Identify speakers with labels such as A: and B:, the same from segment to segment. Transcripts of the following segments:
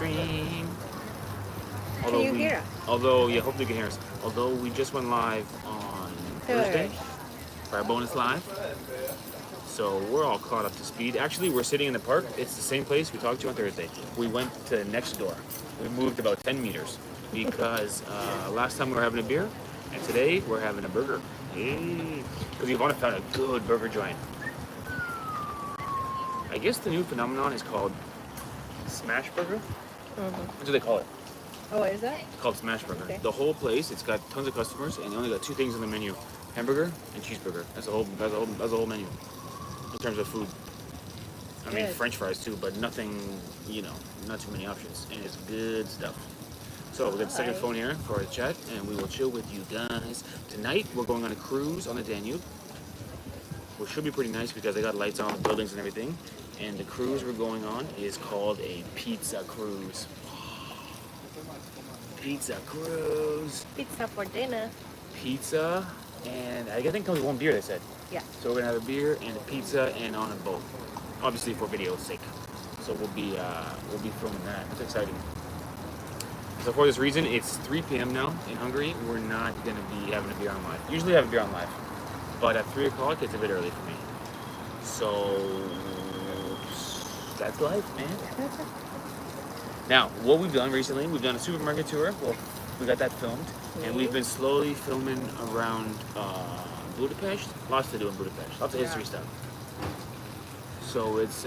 A: stream.
B: Can you hear us?
A: Although, yeah, hopefully you can hear us. Although we just went live on Thursday for our bonus live. So we're all caught up to speed. Actually, we're sitting in the park. It's the same place we talked to on Thursday. We went to next door. We moved about 10 meters because last time we were having a beer, and today we're having a burger. Because Ivana found a good burger joint. I guess the new phenomenon is called smashburger. That's what they call it.
B: Oh, is that?
A: It's called smashburger.
B: Okay.
A: The whole place, it's got tons of customers, and they only got two things on the menu: hamburger and cheeseburger. That's the whole menu in terms of food. I mean,
B: Good.
A: French fries too, but nothing, not too many options, and it's good stuff. So we got the second phone here for a chat, and we will chill with you guys. Tonight we're going on a cruise on the Danube, which should be pretty nice because they got lights on the buildings and everything. And the cruise we're going on is called a pizza cruise. Pizza cruise.
B: Pizza for dinner.
A: Pizza, and I think it comes with one beer, they said.
B: Yeah.
A: So we're gonna have a beer and a pizza and on a boat. Obviously for video's sake. So we'll be filming that. That's exciting. So for this reason, it's 3 p.m. now in Hungary. We're not gonna be having a beer on live. Usually have a beer on live, but at 3 o'clock it's a bit early for me. So that's life, man. Now, what we've done recently, we've done a supermarket tour. Well, we got that filmed, and we've been slowly filming around Budapest. Lots to do in Budapest. Lots of history stuff. So it's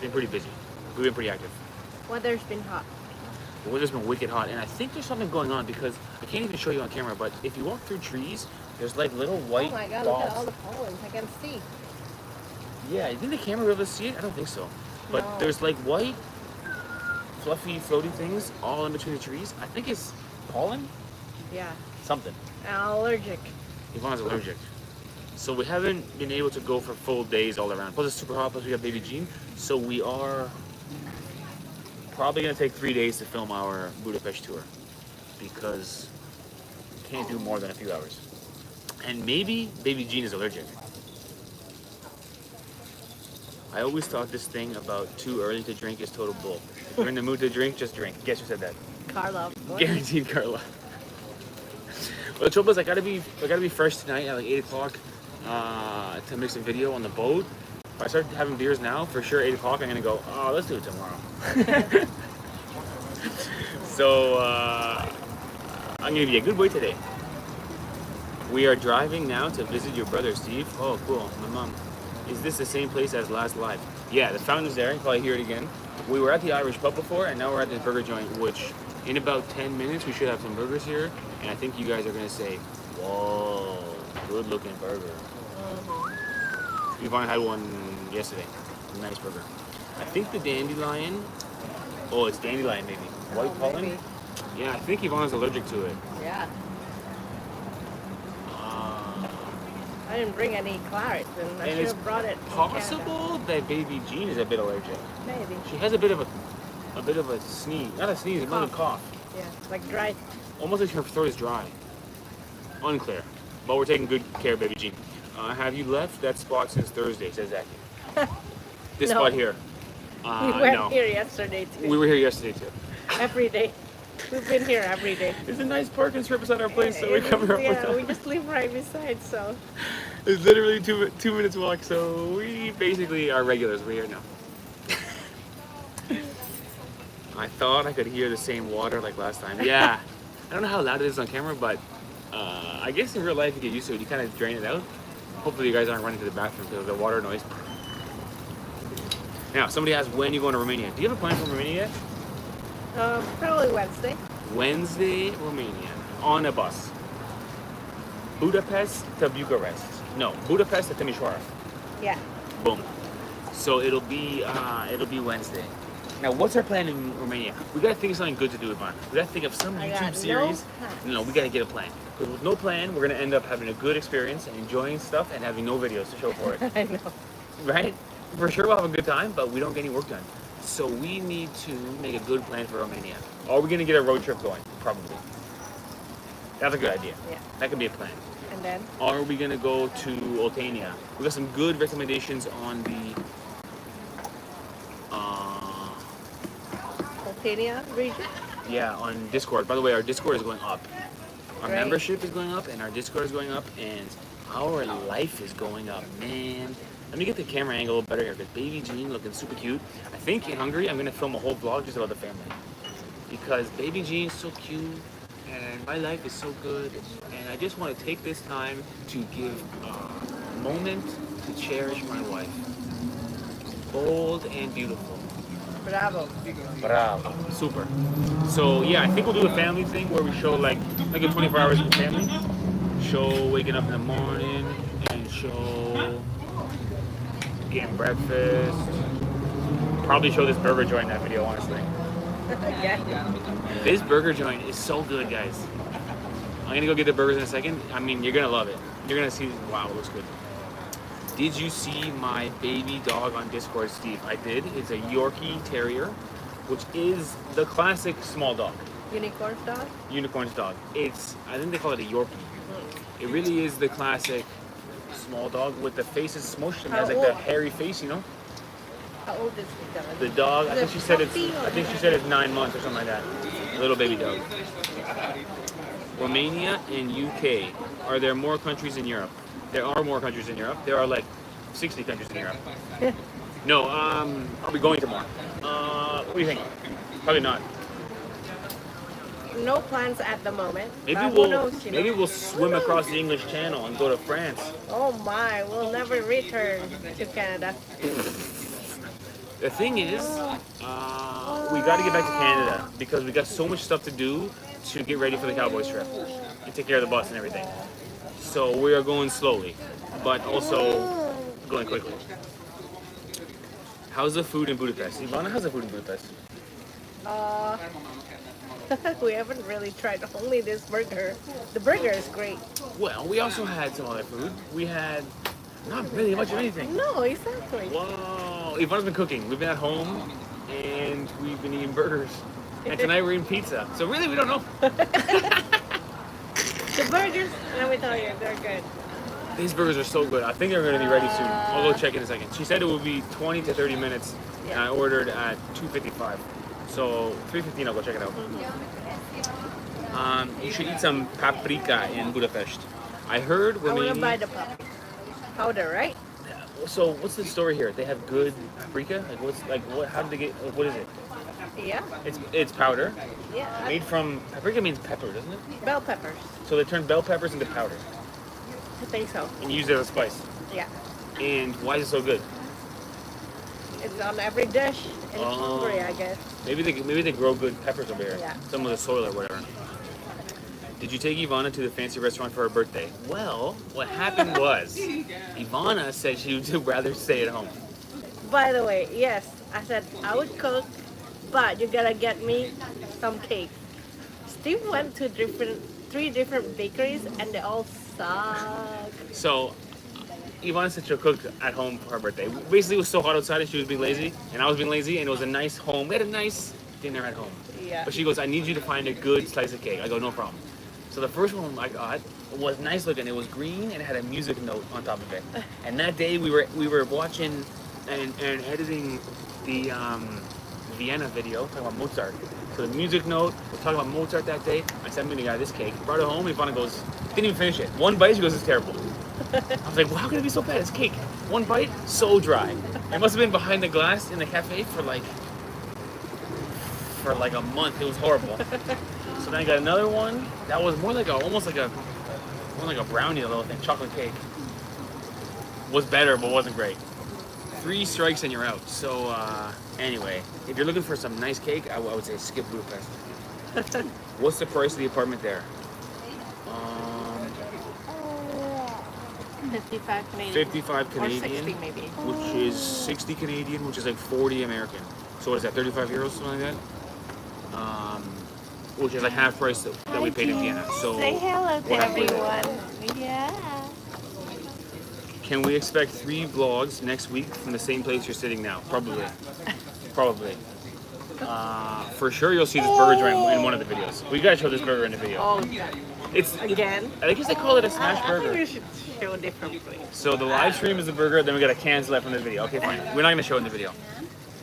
A: been pretty busy. We've been pretty active.
B: Weather's been hot.
A: The weather's been wicked hot, and I think there's something going on because I can't even show you on camera, but if you walk through trees, there's like little white
B: Oh my God!
A: balls.
B: Look at all the pollen. I can see.
A: Yeah, you think the camera will be able to see it? I don't think so. But
B: No.
A: there's like white, fluffy, floaty things all in between the trees. I think it's pollen?
B: Yeah.
A: Something.
B: I'm allergic.
A: Ivana's allergic. So we haven't been able to go for full days all around. Plus it's super hot, plus we got baby Jean. So we are probably going to take 3 days to film our Budapest tour because we can't do more than a few hours. And maybe baby Jean is allergic. I always thought this thing about too early to drink is total bull. If you're in the mood to drink, just drink. Guess who said that?
B: Carla. What?
A: Guaranteed Carla. Well, the trouble is I gotta be fresh tonight at like 8 o'clock to make some video on the boat. If I start having beers now, for sure 8 o'clock I'm gonna go, oh, let's do it tomorrow. So I'm gonna be a good boy today. We are driving now to visit your brother Steve. Oh, cool. My mom. Is this the same place as last live? Yeah, the fountain's there. You probably hear it again. We were at the Irish pub before, and now we're at this burger joint, which in about 10 minutes we should have some burgers here. And I think you guys are gonna say, whoa, good looking burger. Yvonne had one yesterday. A nice burger. I think the dandelion, oh, it's dandelion maybe. White pollen?
B: Maybe.
A: Yeah, I think Yvonne's allergic to it.
B: Yeah. I didn't bring any claret, and I should have brought it. From
A: Possible that baby Jean is a bit allergic.
B: Canada. Maybe.
A: She has a bit of a sneeze. Not a sneeze, more than a cough.
B: Yeah, like dry.
A: Almost like her throat is dry. Unclear. But we're taking good care of baby Jean. Have you left that spot since Thursday, says Zachy. This
B: No.
A: spot here.
B: We went
A: no.
B: here yesterday too.
A: We were here yesterday too.
B: Every day. We've been here every day.
A: There's a nice parking strip beside our place, so we come here all the
B: Yeah,
A: time.
B: we just live right beside, so.
A: It's literally two minutes walk, so we basically are regulars. We're here now. I thought I could hear the same water like last time. Yeah. I don't know how loud it is on camera, but I guess in real life you get used to it. You kind of drain it out. Hopefully you guys aren't running to the bathroom because of the water noise. Now, somebody asked when you going to Romania. Do you have a plan for Romania yet?
B: Probably Wednesday.
A: Wednesday, Romania. On a bus. Budapest to Bucharest. No, Budapest to Timișoara.
B: Yeah.
A: Boom. So it'll be Wednesday. Now, what's our plan in Romania? We gotta think of something good to do, Ivan. We gotta think of some
B: I got
A: YouTube series.
B: no
A: No, we gotta get a plan. Because with no plan, we're gonna end up having a good experience and enjoying stuff and having no videos to show for it.
B: I know.
A: Right? For sure we'll have a good time, but we don't get any work done. So we need to make a good plan for Romania. Are we gonna get a road trip going? Probably. That's a good idea.
B: Yeah.
A: That could be a plan.
B: And then?
A: Are we gonna go to Oltenia? We got some good recommendations on the
B: Romania region?
A: Yeah, on Discord. By the way, our Discord is going up. Our
B: Great.
A: membership is going up, and our Discord is going up, and our life is going up, man. Let me get the camera angle a little better here, because baby Jean looking super cute. I think in Hungary, I'm going to film a whole vlog just about the family. Because baby Jean's so cute, and my life is so good, and I just want to take this time to give a moment to cherish my wife. Bold and beautiful.
B: Bravo.
A: Bravo. Super. So yeah, I think we'll do a family thing where we show like a 24 hours of family. Show waking up in the morning and show getting breakfast. Probably show this burger joint in that video, honestly.
B: Yeah.
A: This burger joint is so good, guys. I'm gonna go get the burgers in a second. I mean, you're gonna love it. You're gonna see, wow, it looks good. Did you see my baby dog on Discord, Steve? I did. It's a Yorkie Terrier, which is the classic small dog.
B: Unicorn dog?
A: Unicorn's dog. I think they call it a Yorkie. It really is the classic small dog with the face is smushed and has like the hairy face, you know?
B: How old is the dog?
A: The dog, I think she said it's 9 months or something like that. Little baby dog. Romania and UK. Are there more countries in Europe? There are more countries in Europe. There are like 60 countries in Europe. No, are we going to more? What do you think? Probably not.
B: No plans at the moment.
A: Maybe
B: who knows, you know?
A: maybe we'll swim across the English Channel and go to France.
B: Oh my, we'll never return to Canada.
A: The thing is, we got to get back to Canada because we got so much stuff to do to get ready for the Cowboys trip and take care of the bus and everything. So we are going slowly, but also going quickly. How's the food in Budapest? Ivana, how's the food in Budapest?
B: We haven't really tried only this burger. The burger is great.
A: Well, we also had some other food. We had not really much of anything.
B: No, exactly.
A: Whoa! Ivana's been cooking. We've been at home and we've been eating burgers. And tonight we're eating pizza. So really, we don't know.
B: The burgers, let me tell you, they're good.
A: These burgers are so good. I think they're going to be ready soon. I'll go check in a second. She said it would be 20 to 30 minutes, and I ordered at 2:55. So 3:15, I'll go check it out. You should eat some paprika in Budapest. I heard
B: I
A: Romania.
B: want to buy the powder, right?
A: So what's the story here? They have good paprika. What? How did they get? What is it?
B: Yeah.
A: It's powder.
B: Yeah.
A: Made from paprika means pepper, doesn't it?
B: Bell peppers.
A: So they turn bell peppers into powder
B: I think so.
A: and use it as a spice.
B: Yeah.
A: And why is it so good?
B: It's on every dish in Hungary, I guess.
A: Maybe they grow good peppers over here.
B: Yeah.
A: Some of the soil or whatever. Did you take Ivana to the fancy restaurant for her birthday? Well, what happened was Ivana said she would rather stay at home.
B: By the way, yes, I said I would cook, but you gotta get me some cake. Steve went to three different bakeries and they all suck.
A: So Ivana said she'll cook at home for her birthday. Basically, it was so hot outside and she was being lazy, and I was being lazy, and it was a nice home. We had a nice dinner at home.
B: Yeah.
A: But she goes, I need you to find a good slice of cake. I go, no problem. So the first one I got was nice looking. It was green and it had a music note on top of it. And that day we were watching and editing the Vienna video talking about Mozart. So the music note was talking about Mozart that day. I said, I'm gonna get this cake. Brought it home. Ivana goes, didn't even finish it. One bite, she goes, it's terrible. I was like, well, how can it be so bad? It's cake. One bite, so dry. It must have been behind the glass in the cafe for like a month. It was horrible. So then I got another one that was more like a brownie, a little thing, chocolate cake. Was better, but wasn't great. 3 strikes and you're out. So anyway, if you're looking for some nice cake, I would say skip Budapest. What's the price of the apartment there?
B: 55 Canadian.
A: 55
B: Or
A: Canadian,
B: 60 maybe.
A: which is 60 Canadian, which is like 40 American. So what is that, 35 euros, something like that? Which is like half price that we paid in Vienna. So
B: Say hello to
A: what happened?
B: everyone. Yeah.
A: Can we expect 3 vlogs next week from the same place you're sitting now? Probably. Probably. For sure you'll see this burger joint in one of the videos. We gotta show this burger in the video.
B: Oh,
A: It's
B: again?
A: I guess they call it a smash
B: I think
A: burger.
B: we should show a different place.
A: So the live stream is the burger, then we gotta cancel that from the video. Okay, fine. We're not gonna show it in the video.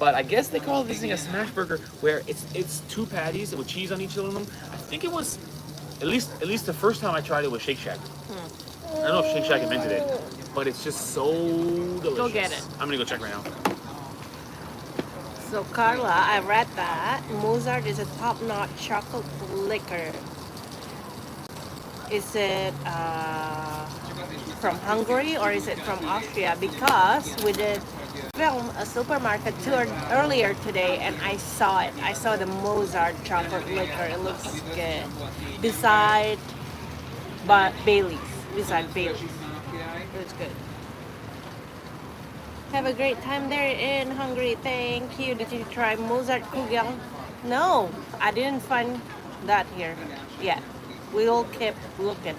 A: But I guess they call this thing a smash burger, where it's 2 patties with cheese on each of them. I think it was at least the first time I tried it was Shake Shack. I don't know if Shake Shack invented it, but it's just so delicious.
B: Go get it.
A: I'm gonna go check right now.
B: So Carla, I read that Mozart is a top-notch chocolate liquor. Is it from Hungary or is it from Austria? Because we did film a supermarket tour earlier today and I saw it. I saw the Mozart chocolate liquor. It looks good. Beside Bailey's. Beside Bailey's. It looks good. Have a great time there in Hungary. Thank you. Did you try Mozart Kugel? No, I didn't find that here yet. We'll keep looking.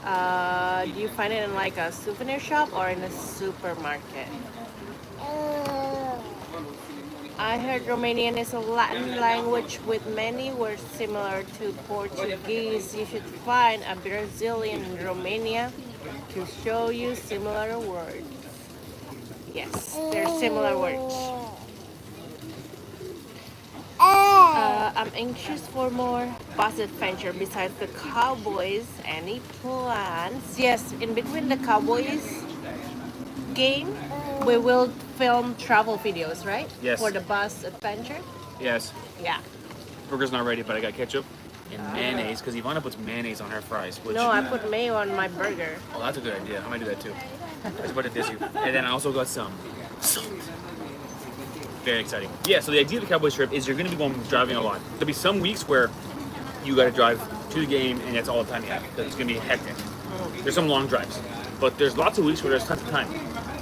B: Do you find it in like a souvenir shop or in a supermarket? I heard Romanian is a Latin language with many words similar to Portuguese. You should find a Brazilian in Romania to show you similar words. Yes, they're similar words. I'm anxious for more bus adventure besides the Cowboys. Any plans? Yes, in between the Cowboys game, we will film travel videos, right?
A: Yes.
B: For the bus adventure?
A: Yes.
B: Yeah.
A: Burger's not ready, but I got ketchup and mayonnaise because Ivana puts mayonnaise on her fries. Which,
B: No, I put mayo on my burger.
A: Oh, that's a good idea. I might do that too. I just put it this year. And then I also got some salt. Very exciting. Yeah, so the idea of the Cowboys trip is you're going to be driving a lot. There'll be some weeks where you got to drive to the game and that's all the time you have because it's going to be hectic. There's some long drives. But there's lots of weeks where there's tons of time.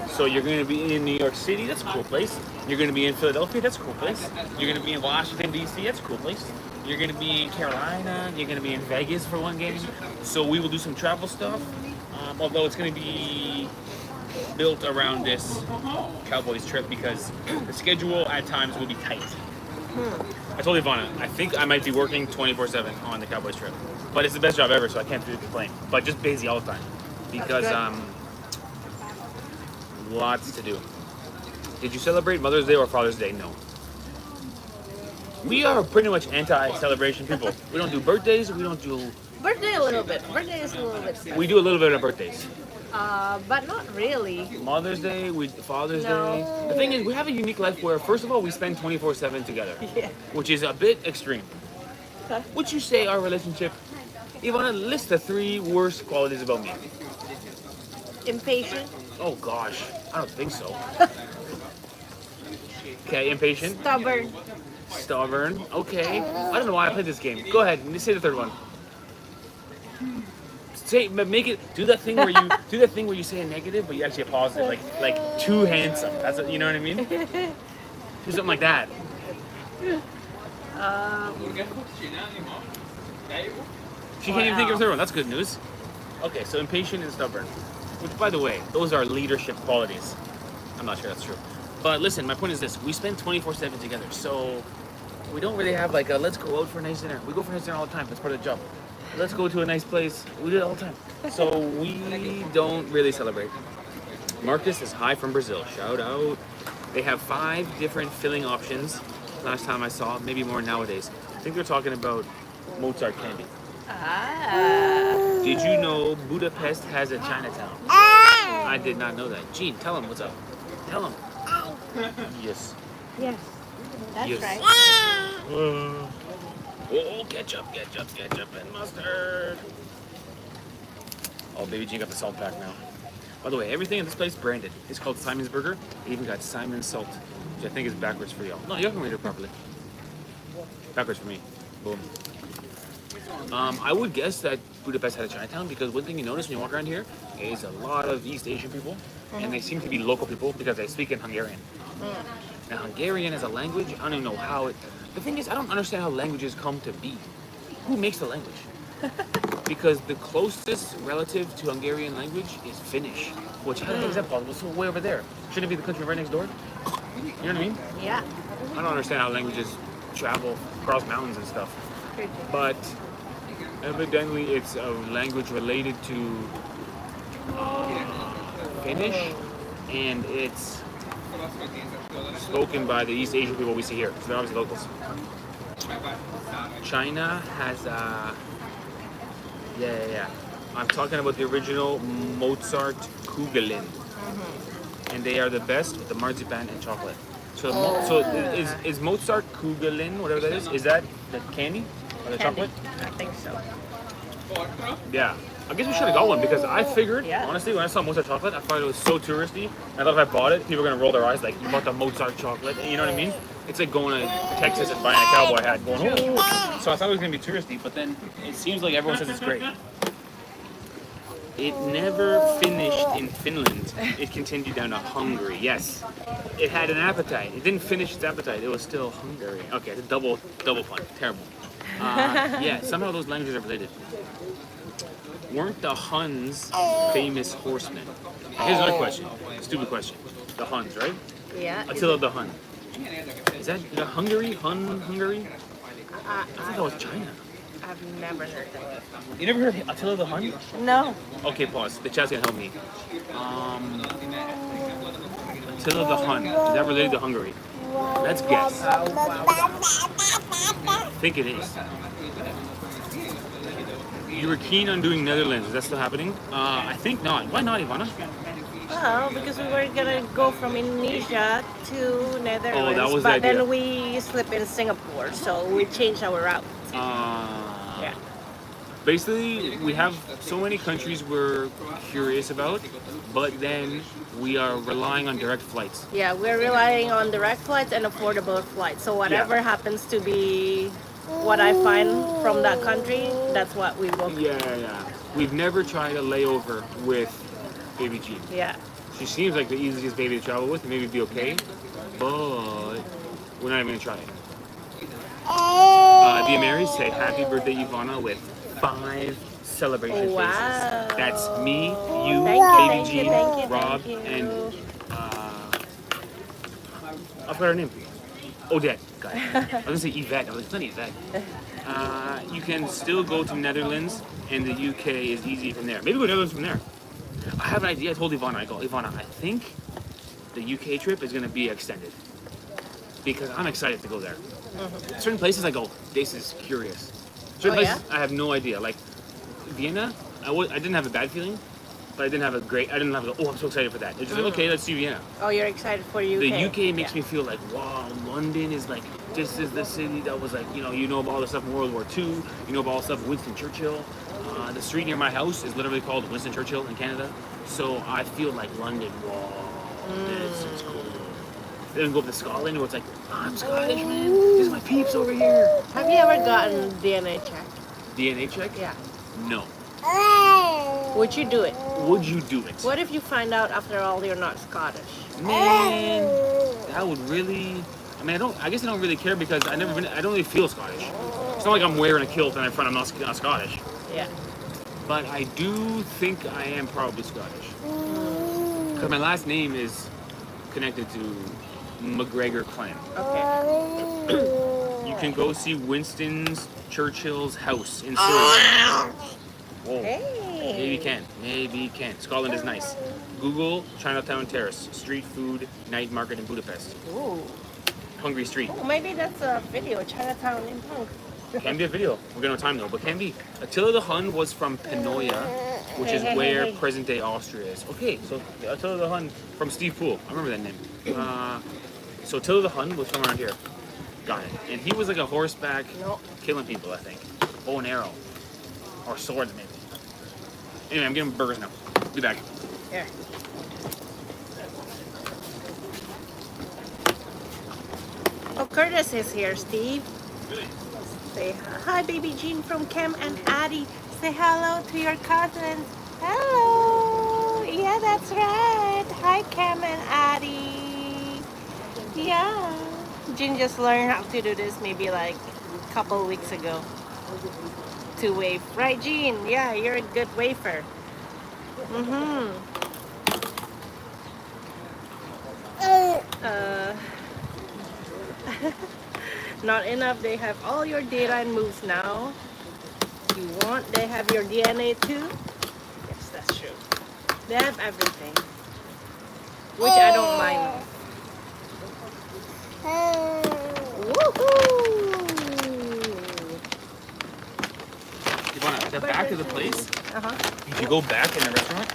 A: So you're going to be in New York City, that's a cool place. You're going to be in Philadelphia, that's a cool place. You're going to be in Washington, D.C., that's a cool place. You're going to be in Carolina, you're going to be in Vegas for one game. So we will do some travel stuff, although it's going to be built around this Cowboys trip because the schedule at times will be tight. I told Ivana, I think I might be working 24/7 on the Cowboys trip. But it's the best job ever, so I can't really complain. But just busy all the time because lots to do. Did you celebrate Mother's Day or Father's Day? No. We are pretty much anti-celebration people. We don't do birthdays. We don't do...
B: Birthday a little bit. Birthday is a little bit special.
A: We do a little bit of birthdays.
B: But not really.
A: Mother's Day, Father's
B: No.
A: Day. The thing is, we have a unique life where, first of all, we spend 24/7 together.
B: Yeah.
A: Which is a bit extreme. Would you say our relationship... Ivana, list the 3 worst qualities about me.
B: Impatient.
A: Oh gosh, I don't think so. Okay, impatient. Stubborn. Okay. I don't know why I played this game. Go ahead. Say the 3rd one. Make it. Do that thing where you say a negative, but you actually a positive. Like too handsome. That's you know what I mean. Do something like that. She can't even think of a 3rd one. That's good news. Okay, so impatient and stubborn. Which, by the way, those are leadership qualities. I'm not sure that's true. But listen, my point is this. We spend 24/7 together, so we don't really have like a let's go out for a nice dinner. We go for a nice dinner all the time. That's part of the job. Let's go to a nice place. We do it all the time. So we don't really celebrate. Marcus is hi from Brazil. Shout out. They have 5 different filling options. Last time I saw, maybe more nowadays. I think they're talking about Mozart candy. Did you know Budapest has a Chinatown? I did not know that. Gene, tell him what's up. Tell him. Yes.
B: Yes. That's
A: Yes.
B: right.
A: Oh, ketchup, and mustard. Oh, baby Gene got the salt pack now. By the way, everything in this place branded. It's called Simon's Burger. They even got Simon's Salt, which I think is backwards for y'all. No, you can read it properly. Backwards for me. Boom. I would guess that Budapest had a Chinatown because one thing you notice when you walk around here is a lot of East Asian people, and they seem to be local people because they speak in Hungarian. Now, Hungarian as a language, I don't even know how it... The thing is, I don't understand how languages come to be. Who makes the language? Because the closest relative to Hungarian language is Finnish, which how the heck is that possible? It's way over there. Shouldn't it be the country right next door? You know what I mean?
B: Yeah.
A: I don't understand how languages travel across mountains and stuff. But evidently it's a language related to Finnish, and it's spoken by the East Asian people we see here. So they're obviously locals. China has yeah. I'm talking about the original Mozart Kugelin. And they are the best with the marzipan and chocolate. So, is Mozart Kugelin, whatever that is that the candy or the chocolate?
B: I think so.
A: Yeah. I guess we should have got one because I figured,
B: Yeah.
A: honestly, when I saw Mozart chocolate, I thought it was so touristy. I thought if I bought it, people were gonna roll their eyes like, you bought the Mozart chocolate. You know what I mean? It's like going to Texas and buying a cowboy hat, going, oh. So I thought it was gonna be touristy, but then it seems like everyone says it's great. It never finished in Finland. It continued down to Hungary. Yes, it had an appetite. It didn't finish its appetite. It was still Hungary. Okay, it's a double fun. Terrible. Yeah, somehow those languages are related. Weren't the Huns famous horsemen? Here's another question. Stupid question. The Huns, right?
B: Yeah.
A: Attila the Hun. Is that Hungary? Hungary? I thought that was China.
B: I've never heard that.
A: You never heard of Attila the Hun?
B: No.
A: Okay, pause. The chat's gonna help me. Attila the Hun. Is that related to Hungary? Let's guess. I think it is. You were keen on doing Netherlands. Is that still happening? I think not. Why not, Ivana?
B: Well, because we were gonna go from Indonesia to Netherlands,
A: Oh, that was the
B: but
A: idea.
B: then we slipped in Singapore, so we changed our route. Yeah.
A: Basically, we have so many countries we're curious about, but then we are relying on direct flights.
B: Yeah, we're relying on direct flights and affordable flights. So whatever happens to be what I find from that country, that's what we book.
A: Yeah. We've never tried a layover with Baby Jean.
B: Yeah.
A: She seems like the easiest baby to travel with, and maybe be okay, but we're not even gonna try it. The Ameris say happy birthday, Ivana, with 5 celebration
B: Wow.
A: faces. That's me, you,
B: Thank
A: Baby
B: you,
A: Jean,
B: thank you,
A: Rob,
B: thank you.
A: and I forgot her name. Odette. God. I was gonna say Yvette. I was like, it's not Yvette. You can still go to Netherlands, and the UK is easy from there. Maybe go to Netherlands from there. I have an idea. I told Ivana, Ivana, I think the UK trip is gonna be extended because I'm excited to go there. Certain places I go, this is curious. Certain places I have no idea. Like Vienna, I didn't have a bad feeling, but I didn't have oh, I'm so excited for that. It's just like, okay, let's see Vienna.
B: Oh, you're excited for UK.
A: The UK makes me feel like, wow, London is like, this is the city that was like, you know about all the stuff in World War II, you know about all the stuff with Winston Churchill. The street near my house is literally called Winston Churchill in Canada. So I feel like London, whoa, this is cool. Then go up to Scotland where it's like, I'm Scottish, man. These are my peeps over here.
B: Have you ever gotten DNA check?
A: DNA check?
B: Yeah.
A: No.
B: Would you do it?
A: Would you do it?
B: What if you find out after all you're not Scottish?
A: Man, that would really. I mean, I guess I don't really care because I don't really feel Scottish. It's not like I'm wearing a kilt and I'm not Scottish.
B: Yeah.
A: But I do think I am probably Scottish. Because my last name is connected to McGregor clan.
B: Okay.
A: You can go see Winston Churchill's house in Surrey. Whoa.
B: Hey.
A: Maybe you can. Scotland is nice. Google Chinatown Terrace, street food, night market in Budapest.
B: Ooh.
A: Hungry Street.
B: Oh, maybe that's a video. Chinatown in Hungary.
A: Can be a video. We're gonna have time though, but can be. Attila the Hun was from Panoia, which is where present-day Austria is. Okay, so Attila the Hun from Steve Poole. I remember that name. So Attila the Hun was from around here. Got it. And he was like a horseback killing people, I think. Bow and arrow. Or sword, maybe. Anyway, I'm getting burgers now. Be back.
B: Here. Oh, Curtis is here, Steve.
A: Really?
B: Say hi, baby Jean from Cam and Addie. Say hello to your cousins. Hello. Yeah, that's right. Hi, Cam and Addie. Yeah. Jean just learned how to do this maybe like a couple weeks ago. To wave. Right, Jean? Yeah, you're a good wafer. Not enough. They have all your data and moves now. You want? They have your DNA too. Yes, that's true. They have everything, which I don't mind.
A: Ivana, the back of the place, if you go back in the restaurant,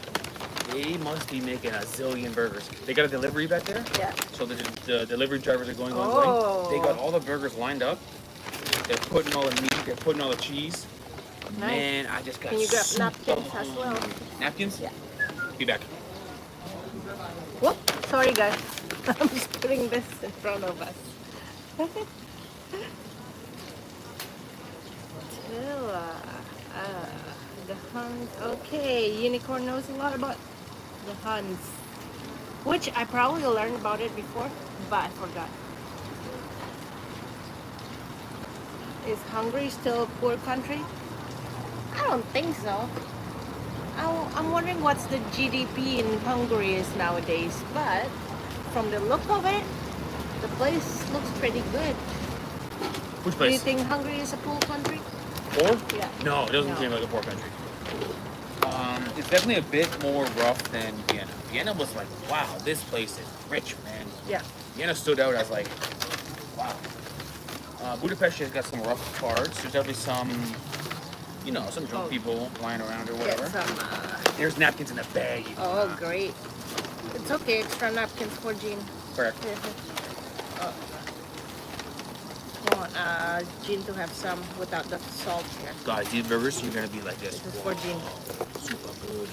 A: they must be making a zillion burgers. They got a delivery back there.
B: Yeah.
A: So the delivery drivers are going.
B: Oh.
A: They got all the burgers lined up. They're putting all the meat. They're putting all the cheese.
B: Nice.
A: Man, I just got.
B: Can you grab
A: so
B: napkins as well?
A: Napkins?
B: Yeah.
A: Be back.
B: Whoop! Sorry, guys. I'm just putting this in front of us. The Huns. Okay, Unicorn knows a lot about the Huns, which I probably learned about it before, but I forgot. Is Hungary still a poor country? I don't think so. I'm wondering what's the GDP in Hungary is nowadays, but from the look of it, the place looks pretty good.
A: Which
B: Do you
A: place?
B: think Hungary is a poor country?
A: Poor?
B: Yeah.
A: No, it doesn't
B: No.
A: seem like a poor country. It's definitely a bit more rough than Vienna. Vienna was like, wow, this place is rich, man.
B: Yeah.
A: Vienna stood out as like, wow. Budapest has got some rough parts. There's definitely some, some drunk people lying around or
B: Get
A: whatever.
B: some.
A: There's napkins in the bag.
B: Oh, great. It's okay. Extra napkins for Jean.
A: Correct.
B: I want Jean to have some without the salt here.
A: Guys, these burgers, you're gonna be like this.
B: This is for Jean.
A: Super good.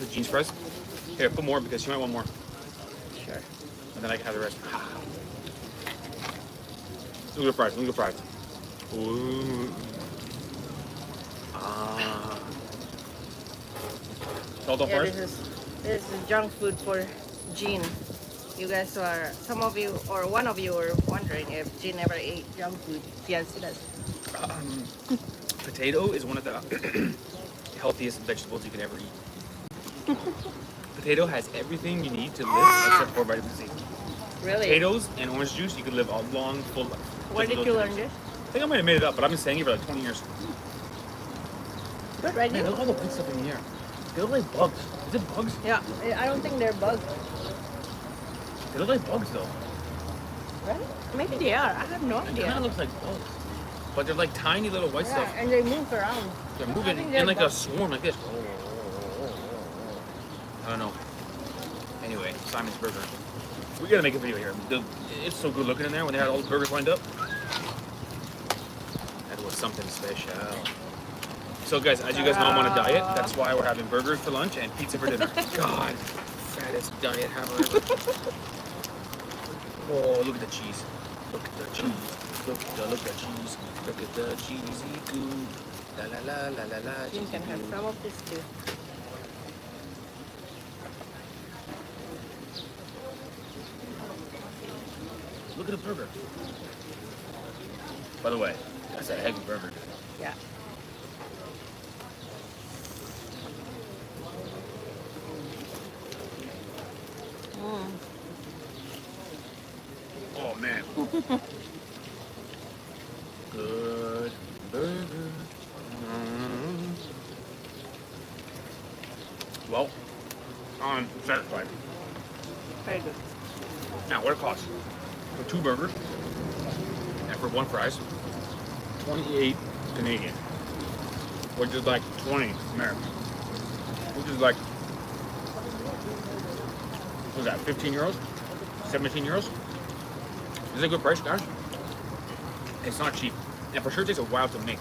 A: The jeans fries? Here, put more because you might want more.
B: Sure.
A: And then I can have the rest. Look at the fries. Look at the fries. Ooh. Salt on
B: Yeah,
A: fries?
B: this is junk food for Jean. You guys are, some of you or one of you are wondering if Jean ever ate junk food. Yes, he does.
A: Potato is one of the healthiest vegetables you can ever eat. Potato has everything you need to live except for vitamin C.
B: Really?
A: Potatoes and orange juice, you could live a long, full life.
B: Where
A: Just
B: did
A: with
B: you
A: those
B: learn
A: two
B: this?
A: things. I think I might have made it up, but I've been saying it for like 20 years.
B: Good, right?
A: Man, look at all the white stuff in here. They look like bugs. Is it bugs?
B: Yeah, I don't think they're bugs.
A: They look like bugs though.
B: Right? Maybe they are. I have no
A: It kind
B: idea.
A: of looks like bugs. But they're like tiny little white
B: Yeah,
A: stuff.
B: and they move around.
A: They're
B: I
A: moving
B: think
A: in
B: they're
A: like
B: bugs.
A: a swarm like this. I don't know. Anyway, Simon's Burger. We gotta make a video here. It's so good looking in there when they had all the burgers lined up. That was something special. So guys, as you guys know, I'm on a diet. That's why we're having burgers for lunch and pizza for dinner. God, fattest diet ever. Oh, look at the cheese. Look at the cheese. Look at the cheese. Look at the cheesy goo. La la la la la la.
B: You can have some of this too.
A: Look at the burger. By the way, that's a heavy burger.
B: Yeah.
A: Oh man. Good burger. Well, I'm satisfied.
B: Very good.
A: Now, what it costs? For 2 burgers and for 1 fries, 28 Canadian, which is like 20 American, which is like, what's that, 15 euros? 17 euros? Is it a good price, guys? It's not cheap, and for sure it takes a while to make,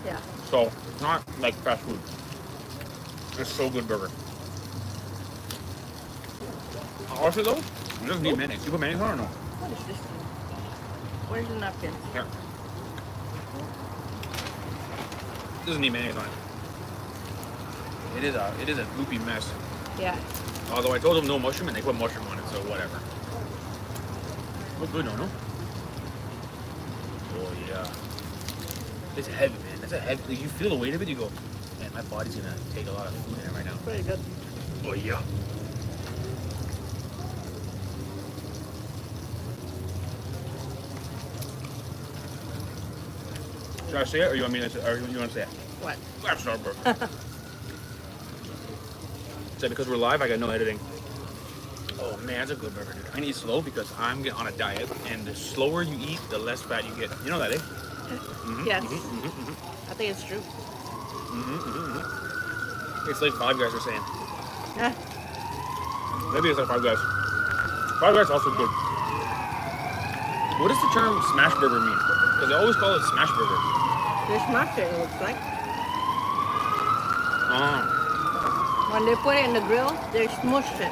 B: Yeah.
A: so it's not like fast food. It's so good burger. Also though, it doesn't need mayonnaise. You put mayonnaise on or no?
B: What is this? Where's the napkin?
A: Here. Doesn't need mayonnaise on it. It is a goopy mess.
B: Yeah.
A: Although I told them no mushroom and they put mushroom on it, so whatever. Looks good, no? Oh yeah. It's heavy, man. That's a heavy. Like, you feel the weight of it. You go, man, my body's gonna take a lot of food in it right now.
B: Very good.
A: Oh yeah. Should I say it, or you want me to? Or you want to say it?
B: What?
A: That's our burger. So because we're live, I got no editing. Oh man, that's a good burger, dude. I need slow because I'm on a diet, and the slower you eat, the less fat you get. You know that, eh?
B: Yes. I think it's true.
A: It's like Five Guys are saying.
B: Yeah.
A: Maybe it's like Five Guys. Five Guys also good. What does the term smash burger mean? Because they always call it smash burger.
B: They smashed it, it looks like.
A: Ah,
B: When they put it in the grill, they smushed it.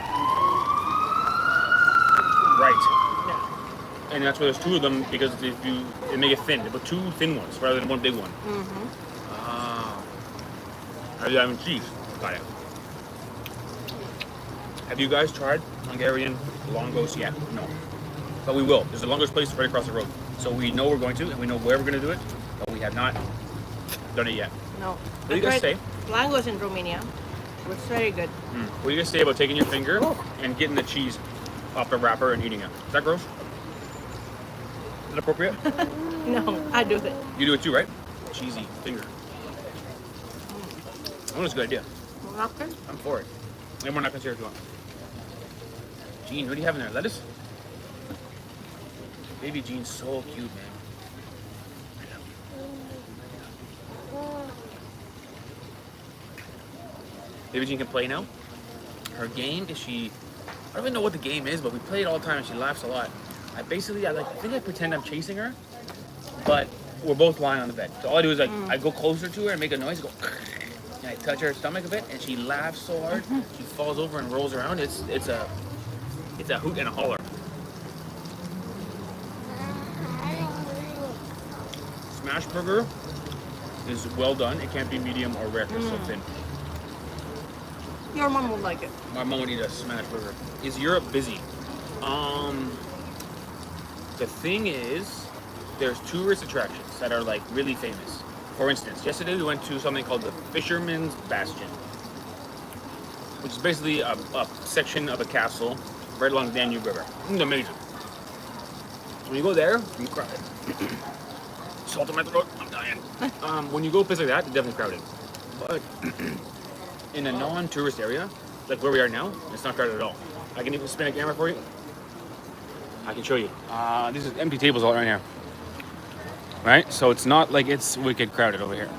A: right.
B: Yeah.
A: And that's why there's two of them, because they make it thin. They put two thin ones rather than one big one. Ah. Are you having cheese? Got it. Have you guys tried Hungarian longos yet? No. But we will. There's a longos place right across the road. So we know we're going to, and we know where we're going to do it, but we have not done it yet.
B: No.
A: What do you guys say?
B: Langos in Romania. It was very good.
A: What do you guys say about taking your finger and getting the cheese off the wrapper and eating it? Is that gross? Is it appropriate?
B: No, I do it.
A: You do it too, right? Cheesy finger. I think it's a good idea.
B: Okay.
A: I'm for it. And we're not considered too long. Jean, what do you have in there? Lettuce? Baby Jean's so cute, man. Baby Jean can play now. Her game is I don't even know what the game is, but we play it all the time and she laughs a lot. I think I pretend I'm chasing her, but we're both lying on the bed. So all I do is I go closer to her and make a noise, go, and I touch her stomach a bit, and she laughs so hard, she falls over and rolls around. It's a hoot and a holler. Smash burger is well done. It can't be medium or rare. It's so thin.
B: Your mom would like it.
A: My mom would eat a smash burger. Is Europe busy? The thing is, there's tourist attractions that are like really famous. For instance, yesterday we went to something called the Fisherman's Bastion, which is basically a section of a castle right along the Danube River. It's amazing. When you go there, you cry. Salt on my throat, I'm dying. When you go places like that, it's definitely crowded. But in a non-tourist area, like where we are now, it's not crowded at all. I can even spin a camera for you. I can show you. These are empty tables all around here. Right? So it's not like it's wicked crowded over here.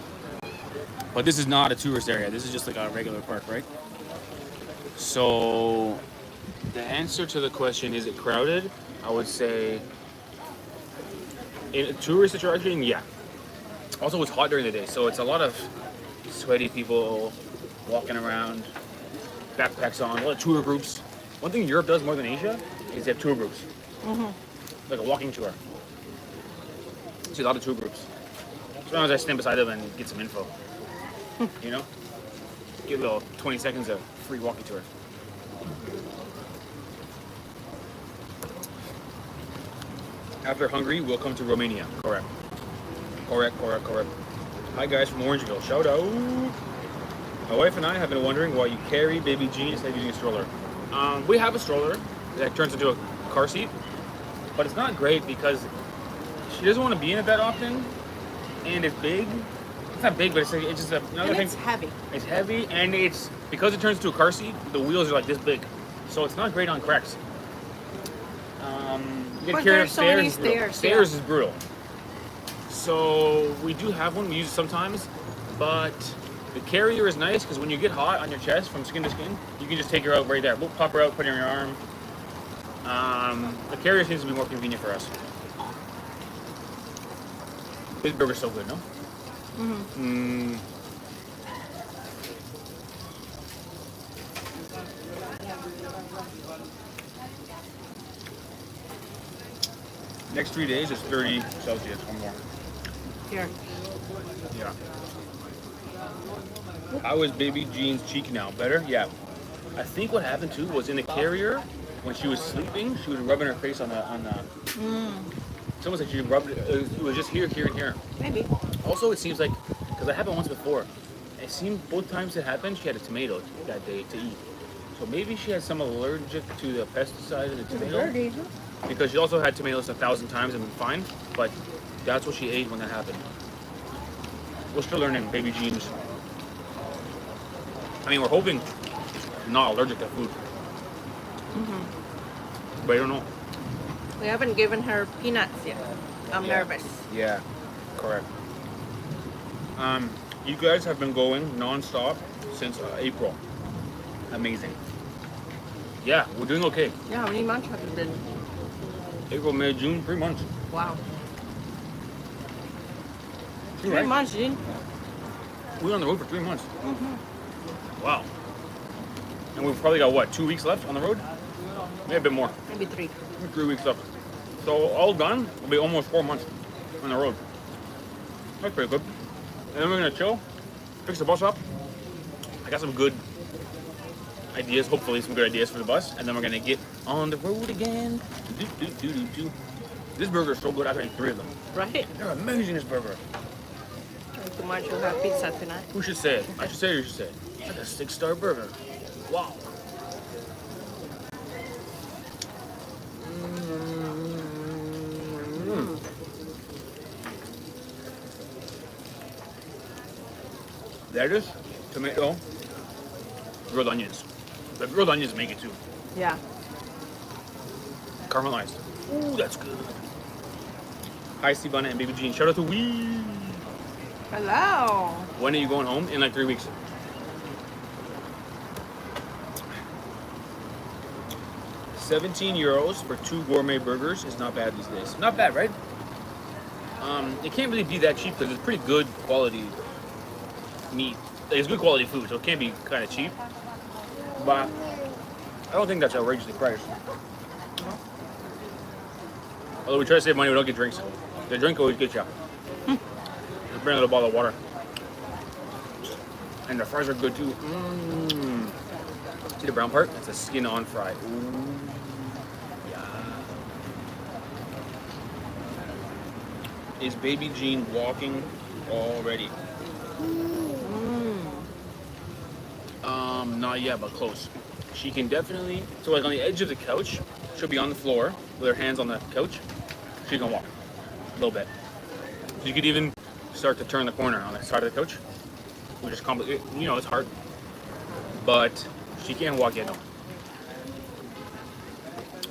A: But this is not a tourist area. This is just like a regular park, right? So the answer to the question, is it crowded? I would say in a tourist attraction, yeah. Also, it's hot during the day, so it's a lot of sweaty people walking around, backpacks on, a lot of tour groups. One thing Europe does more than Asia is they have tour groups. Like a walking tour. See a lot of tour groups. Sometimes I stand beside them and get some info. You know? Get a little 20 seconds of free walking tour. After Hungary, we'll come to Romania. Correct. Hi guys from Orangeville. Shout out. My wife and I have been wondering why you carry baby Jean instead of using a stroller. We have a stroller that turns into a car seat, but it's not great because she doesn't want to be in it that often, and it's big. It's not big, but it's just another thing.
B: It's heavy.
A: It's heavy, and it's because it turns into a car seat. The wheels are like this big, so it's not great on cracks. You get carried upstairs. Stairs is brutal. So we do have one. We use it sometimes, but the carrier is nice because when you get hot on your chest from skin to skin, you can just take her out right there. We'll pop her out, put her in your arm. The carrier seems to be more convenient for us. This burger's so good, no? Next 3 days is 30 Celsius or more.
B: Here.
A: Yeah. How is baby Jean's cheek now? Better? Yeah. I think what happened too was in the carrier, when she was sleeping, she was rubbing her face on the. It's almost like she rubbed it. It was just here, and here.
B: Maybe.
A: Also, it seems like, because I happened once before, it seemed both times it happened, she had a tomato that day to eat. So maybe she had some allergic to the pesticide in the tomato. Because she also had tomatoes 1,000 times and been fine, but that's what she ate when that happened. We're still learning, baby Jeans. I mean, we're hoping she's not allergic to food. but I don't know.
B: We haven't given her peanuts yet. I'm
A: Yeah.
B: nervous.
A: Yeah, correct. You guys have been going non-stop since April. Amazing. Yeah, we're doing okay.
B: Yeah, how many months have it been?
A: April, May, June, 3 months.
B: Wow.
A: Three,
B: 3
A: right?
B: months, Jean.
A: We were on the road for 3 months.
B: Mm-hmm.
A: Wow. And we've probably got, what, 2 weeks left on the road? Maybe a bit more.
B: Maybe 3.
A: Maybe 3 weeks left. So all done, will be almost 4 months on the road. That's pretty good. And then we're gonna chill, fix the bus up. I got some good ideas, hopefully some good ideas for the bus, and then we're gonna get on the road again. This burger is so good, I've had 3 of them.
B: Right?
A: They're amazing, this burger.
B: Too much. We'll have pizza tonight.
A: Who should say it? I should say it or you should say it? It's like a 6-star burger. Wow. Lettuce, tomato, grilled onions. The grilled onions make it too.
B: Yeah.
A: Caramelized. Ooh, that's good. Hi, Sibana and Baby Jean. Shout out to Wee.
B: Hello.
A: When are you going home? In like 3 weeks. €17 for 2 gourmet burgers is not bad these days. Not bad, right? It can't really be that cheap because it's pretty good quality meat. Like, it's good quality food, so it can't be kind of cheap. But I don't think that's outrageously priced. Although we try to save money, we don't get drinks. The drink always gets you. Just bring a little bottle of water. And the fries are good too. See the brown part? It's a skin on fry. Ooh. Yeah. Is Baby Jean walking already? Not yet, but close. She can definitely, so like on the edge of the couch, she'll be on the floor with her hands on the couch. She can walk a little bit. So you could even start to turn the corner on the side of the couch, which is complicated. You know, it's hard, but she can't walk yet. No.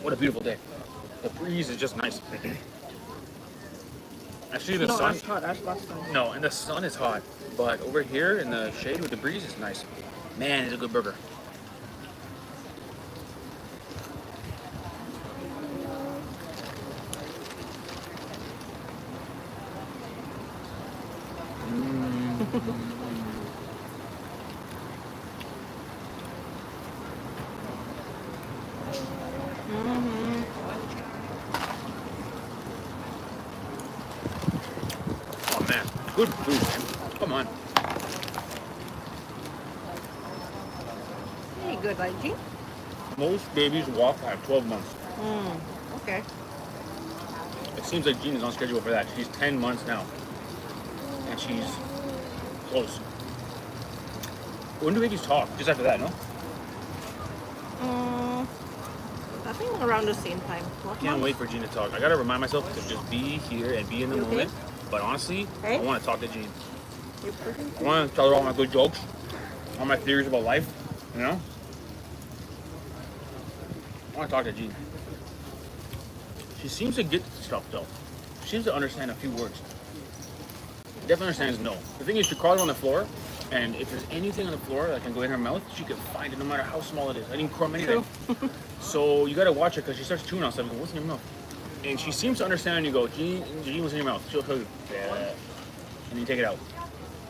A: What a beautiful day. The breeze is just nice. Actually, the sun.
B: It's hot. That's last time.
A: No, and the sun is hot, but over here in the shade with the breeze is nice. Man, it's a good burger. Oh man, good food, man. Come on.
B: Very good, right, Jean?
A: Most babies walk at 12 months.
B: Okay.
A: It seems like Jean is on schedule for that. She's 10 months now. And she's close. When do babies talk? Just after that, no?
B: I think around the same time. What
A: Can't
B: month?
A: wait for Jean to talk. I gotta remind myself to just be here and be in the
B: You okay?
A: moment. But honestly,
B: Hey?
A: I want to talk to Jean.
B: You pretty?
A: I want to tell her all my good jokes, all my theories about life, you know? I want to talk to Jean. She seems to get stuff though. She seems to understand a few words. Definitely understands no. The thing is, she crawls on the floor, and if there's anything on the floor that can go in her mouth, she can find it no matter how small it is. I didn't crumb anything. So you gotta watch her because she starts chewing on stuff. You go, what's in your mouth? And she seems to understand when you go, Jean, what's in your mouth? She'll tell you, yeah. And you take it out.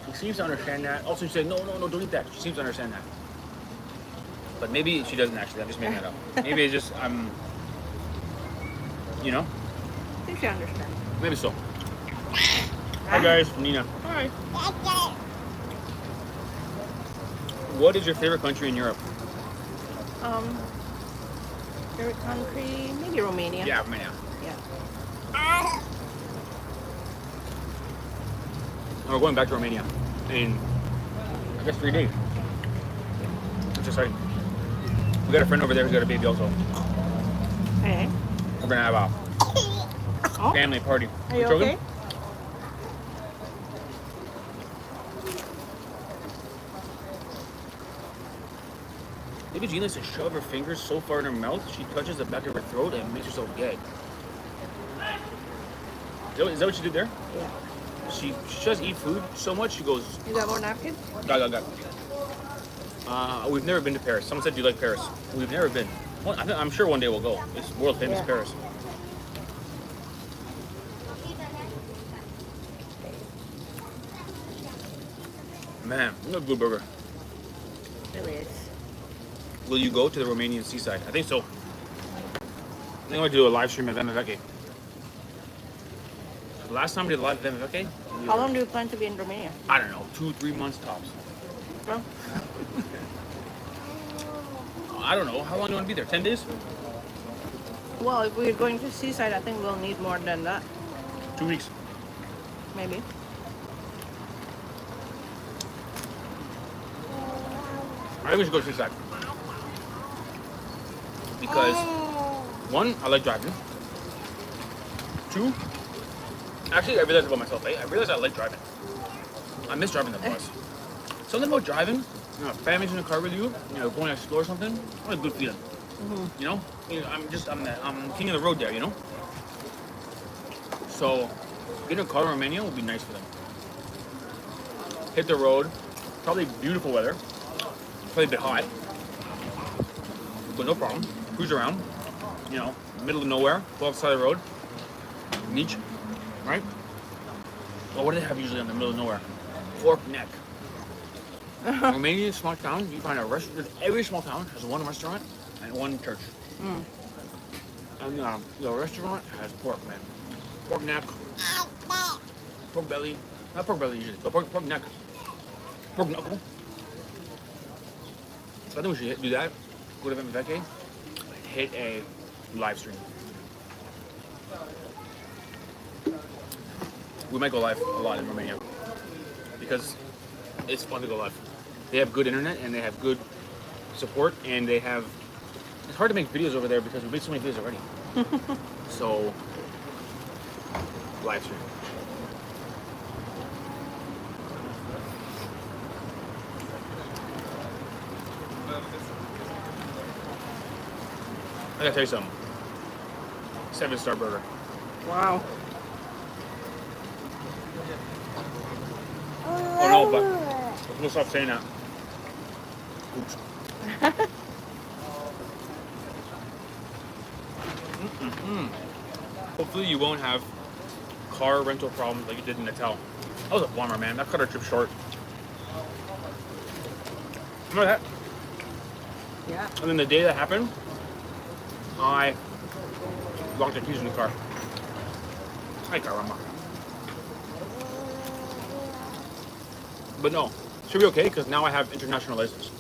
A: She seems to understand that. Also, she said, no, don't eat that. She seems to understand that. But maybe she doesn't actually. I'm just making that up. Maybe it's just, you know?
B: I think she understands.
A: Maybe so. Hi guys, Nina.
B: Hi.
A: What is your favorite country in Europe?
B: Favorite country? Maybe Romania.
A: Yeah, Romania.
B: Yeah.
A: And we're going back to Romania in, I guess, 3 days. That's exciting. We got a friend over there who's got a baby also.
B: Hey.
A: We're gonna have a
B: Oh,
A: family party.
B: are you
A: Children?
B: okay?
A: Maybe Jean likes to shove her fingers so far in her mouth, she touches the back of her throat and makes herself gag. Is that what she did there?
B: Yeah.
A: She does eat food so much, she goes...
B: You got more napkins?
A: Got. We've never been to Paris. Someone said, do you like Paris? We've never been. Well, I'm sure one day we'll go. It's world famous Paris. Man, what a good burger.
B: Really is.
A: Will you go to the Romanian seaside? I think so. I think I'm going to do a live stream at Vemiveke. Last time we did a live Vemiveke.
B: How long do you plan to be in Romania?
A: I don't know, 2-3 months tops.
B: Well,
A: I don't know. How long do you want to be there? 10 days?
B: well, if we're going to seaside, I think we'll need more than that.
A: 2 weeks.
B: Maybe.
A: I think we should go to seaside. Because, one, I like driving. Two, actually, I realized about myself, I realized I like driving. I miss driving the bus. Something about driving, you know, family's in the car with you, you know, going to explore something, what a good feeling. You know? I'm king of the road there, you know? So, getting a car in Romania would be nice for them. Hit the road, probably beautiful weather, probably a bit hot, but no problem. Cruise around, you know, middle of nowhere, go outside the road, niche, right? Well, what do they have usually in the middle of nowhere? Pork neck. Romanian small town, you find a restaurant. Every small town has one restaurant and one church. And the restaurant has pork, man. Pork neck, pork belly, not pork belly usually, but pork neck, pork knuckle. So I think we should do that. Go to Vemiveke, hit a live stream. We might go live a lot in Romania because it's fun to go live. They have good internet and they have good support and they have. It's hard to make videos over there because we made so many videos already. So, live stream. I gotta tell you something. 7-star burger.
B: Wow.
A: Oh no, but I'm gonna stop saying that. Oops. Hopefully you won't have car rental problems like you did in Natal. That was a bummer, man. That cut our trip short. Remember that?
B: Yeah.
A: And then the day that happened, I locked the keys in the car. Ay, caramba. But no, should be okay because now I have international license.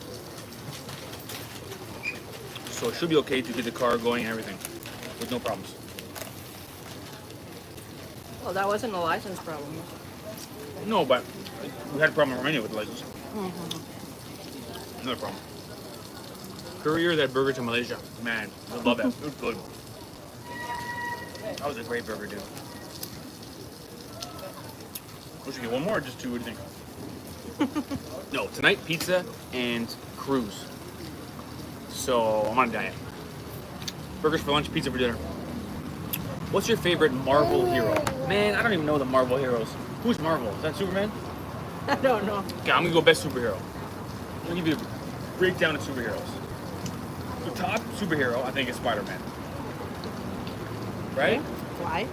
A: So it should be okay to get the car going and everything with no problems.
B: Well, that wasn't a license problem.
A: No, but we had a problem in Romania with the license. Another problem. Courier that burger to Malaysia. Man, I love that. It was good. That was a great burger, dude. We should get one more or just two? What do you think? No, tonight pizza and cruise. So I'm on a diet. Burgers for lunch, pizza for dinner. What's your favorite Marvel hero? Man, I don't even know the Marvel heroes. Who's Marvel? Is that Superman?
B: I don't know.
A: Okay, I'm gonna go best superhero. I'm gonna give you a breakdown of superheroes. The top superhero, I think, is Spider-Man. Right?
B: Why?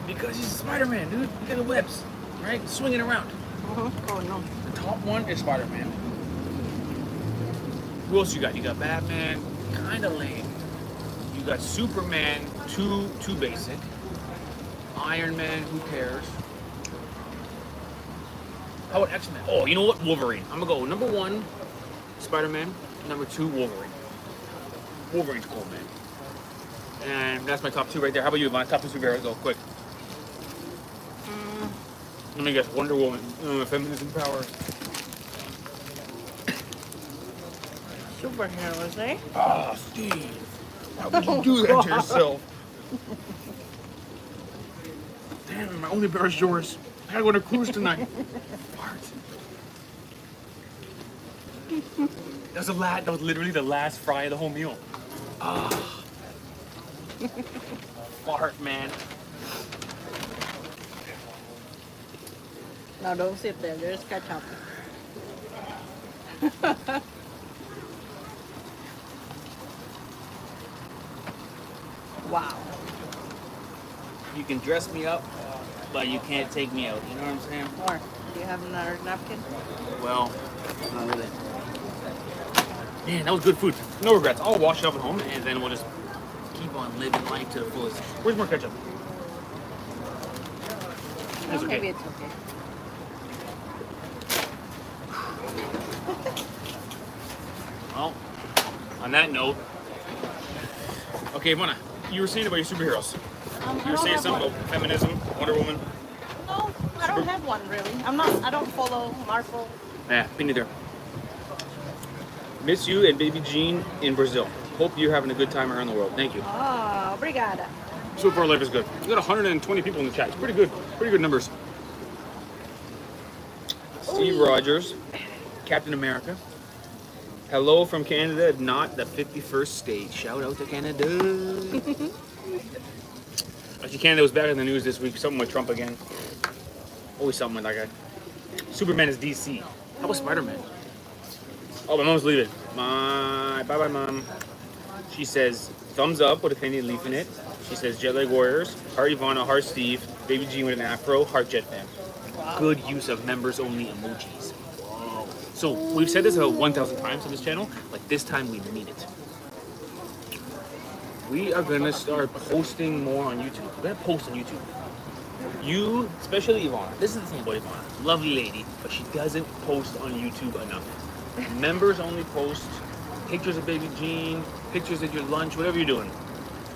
A: Because he's Spider-Man, dude. Look at the webs, right? Swinging around.
B: Oh no.
A: The top one is Spider-Man. Who else you got? You got Batman, kind of lame. You got Superman, too basic. Iron Man, who cares? How about X-Men? Oh, you know what? Wolverine. I'm gonna go number 1, Spider-Man. Number 2, Wolverine. Wolverine's cool, man. And that's my top 2 right there. How about you? My top 2 superheroes. Go quick. Let me guess. Wonder Woman. Feminism power.
B: Superheroes, eh?
A: Ah, Steve. How could you do that to yourself? Damn, my only pair is yours. I gotta go on a cruise tonight. Fart. That was literally the last fry of the whole meal. Ah. Fart, man.
B: No, don't sit there. There's ketchup. Wow.
A: You can dress me up, but you can't take me out. You know what I'm saying?
B: Or, do you have another napkin?
A: Well, not really. Man, that was good food. No regrets. I'll wash it up at home, and then we'll just keep on living life to the fullest. Where's more ketchup? It's okay.
B: Maybe it's okay.
A: Well, on that note, okay, Mona, you were saying about your superheroes. You were saying something about feminism, Wonder Woman.
B: No, I don't have one really. I don't follow Marvel.
A: Yeah, me neither. Miss you and baby Jean in Brazil. Hope you're having a good time around the world. Thank you.
B: Oh, obrigada.
A: So far, life is good. We got 120 people in the chat. It's pretty good. Pretty good numbers. Steve Rogers, Captain America. Hello from Canada, not the 51st state. Shout out to Canada. Actually, Canada was back in the news this week. Something with Trump again. Always something with that guy. Superman is DC. How about Spider-Man? Oh, my mom's leaving. Bye-bye, Mom. She says, thumbs up with a Canadian leaf in it. She says, JetLag Warriors, Heart Ivana, Heart Steve, Baby G with an afro, Heart Jet Fan.
B: Wow.
A: Good use of members-only emojis. Wow. So, we've said this about 1,000 times on this channel, but this time we mean it. We are going to start posting more on YouTube. We're going to post on YouTube. You, especially Ivana, this is the thing about Ivana. Lovely lady, but she doesn't post on YouTube enough. Members only post pictures of baby Jean, pictures at your lunch, whatever you're doing.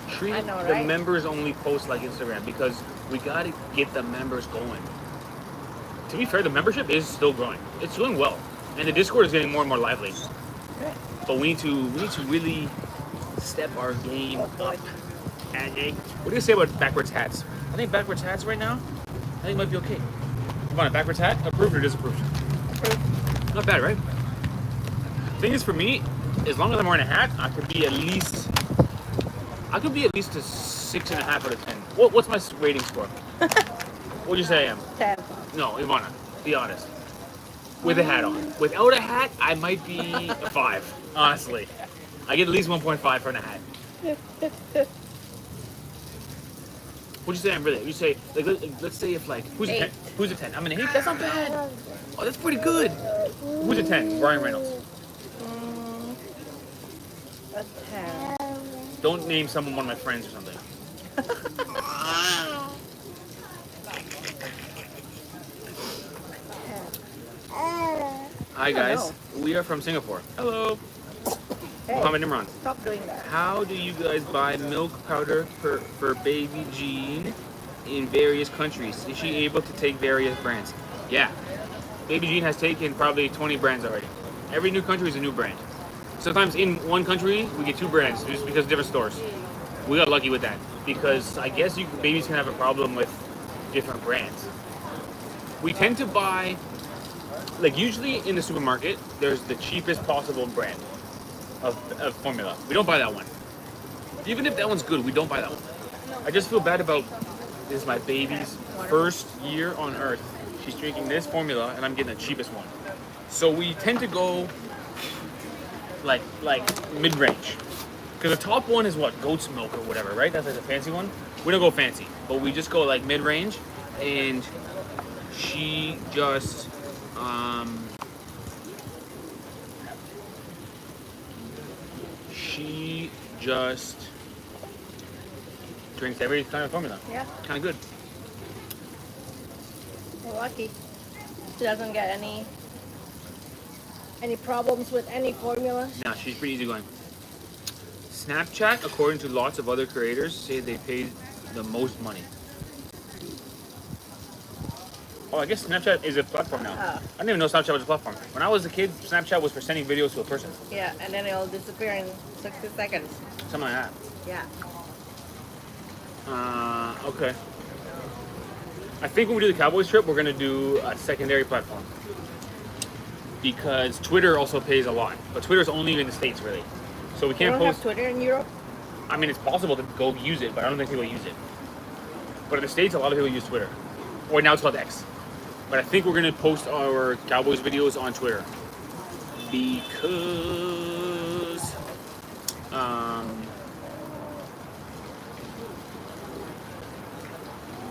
A: Treat
B: I know,
A: the
B: right?
A: members only post like Instagram because we got to get the members going. To be fair, the membership is still growing. It's doing well. And the Discord is getting more and more lively. But we need to really step our game up. And what do you say about backwards hats? I think backwards hats right now, I think might be okay. Come on, a backwards hat? Approved or disapproved?
B: Approved.
A: Not bad, right? Thing is, for me, as long as I'm wearing a hat, I could be at least a 6.5 out of 10. What's my rating score? What'd you say I am?
B: 10.
A: No, Ivana, be honest. With a hat on. Without a hat, I might be a 5, honestly. I get at least 1.5 for a hat. What'd you say I'm really? You say, like, let's say if, like, who's a 10? Who's a 10? I'm an 8? That's not bad. Oh, that's pretty good. Who's a 10? Ryan Reynolds.
B: A 10.
A: Don't name someone one of my friends or something. Hi guys, we are from Singapore. Hello.
B: Hey,
A: Mohammed Imran.
B: stop doing that.
A: How do you guys buy milk powder for baby Jean in various countries? Is she able to take various brands? Yeah. Baby Jean has taken probably 20 brands already. Every new country is a new brand. Sometimes in one country, we get 2 brands just because of different stores. We got lucky with that because I guess babies can have a problem with different brands. We tend to buy, like usually in the supermarket, there's the cheapest possible brand of formula. We don't buy that one. Even if that one's good, we don't buy that one. I just feel bad about, this is my baby's first year on earth. She's drinking this formula and I'm getting the cheapest one. So we tend to go like mid-range. Because the top one is what? Goat's milk or whatever, right? That's like a fancy one. We don't go fancy, but we just go like mid-range. And she just drinks every kind of formula.
B: Yeah,
A: Kind of good.
B: we're lucky. She doesn't get any problems with any formula.
A: Nah, she's pretty easygoing. Snapchat, according to lots of other creators, say they paid the most money. Oh, I guess Snapchat is a platform now.
B: Oh.
A: I didn't even know Snapchat was a platform. When I was a kid, Snapchat was for sending videos to a person.
B: Yeah, and then it'll disappear in 60 seconds.
A: Something like that.
B: Yeah.
A: Okay. I think when we do the Cowboys trip, we're going to do a secondary platform. because Twitter also pays a lot, but Twitter's only in the States really, so we
B: You
A: can't
B: don't have
A: post.
B: Twitter in Europe?
A: I mean, it's possible to go use it, but I don't think people use it. But in the States, a lot of people use Twitter, or now it's called X. But I think we're gonna post our Cowboys videos on Twitter because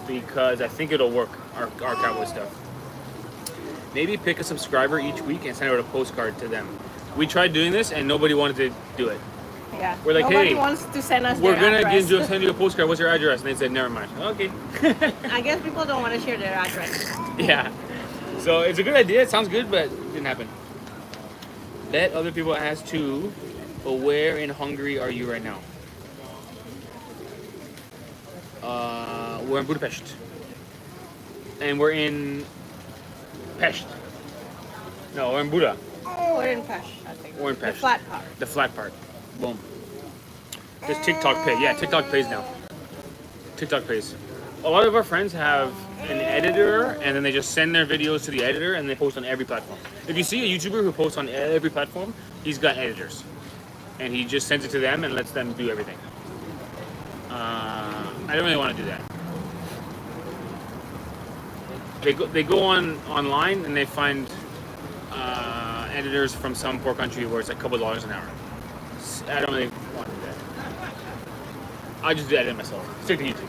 A: because I think it'll work, our Cowboy stuff. Maybe pick a subscriber each week and send out a postcard to them. We tried doing this and nobody wanted to do it.
B: Yeah.
A: We're like,
B: Nobody
A: hey,
B: wants to send us
A: we're
B: their
A: gonna
B: address.
A: send you a postcard. What's your address? And they said, never mind. Okay.
B: I guess people don't want to share their address.
A: Yeah. So it's a good idea. It sounds good, but it didn't happen. Bet other people asked too, but where in Hungary are you right now? We're in Budapest. And we're in Pest. No, we're in Buda.
B: We're in Pest, I think.
A: We're in
B: The
A: Pest.
B: flat part.
A: The flat part. Boom. Does TikTok pay? Yeah, TikTok pays now. TikTok pays. A lot of our friends have an editor, and then they just send their videos to the editor, and they post on every platform. If you see a YouTuber who posts on every platform, he's got editors, and he just sends it to them and lets them do everything. I don't really want to do that. They go online and they find editors from some poor country where it's like a couple $1 an hour. I don't really want to do that. I just do that myself. Stick to YouTube.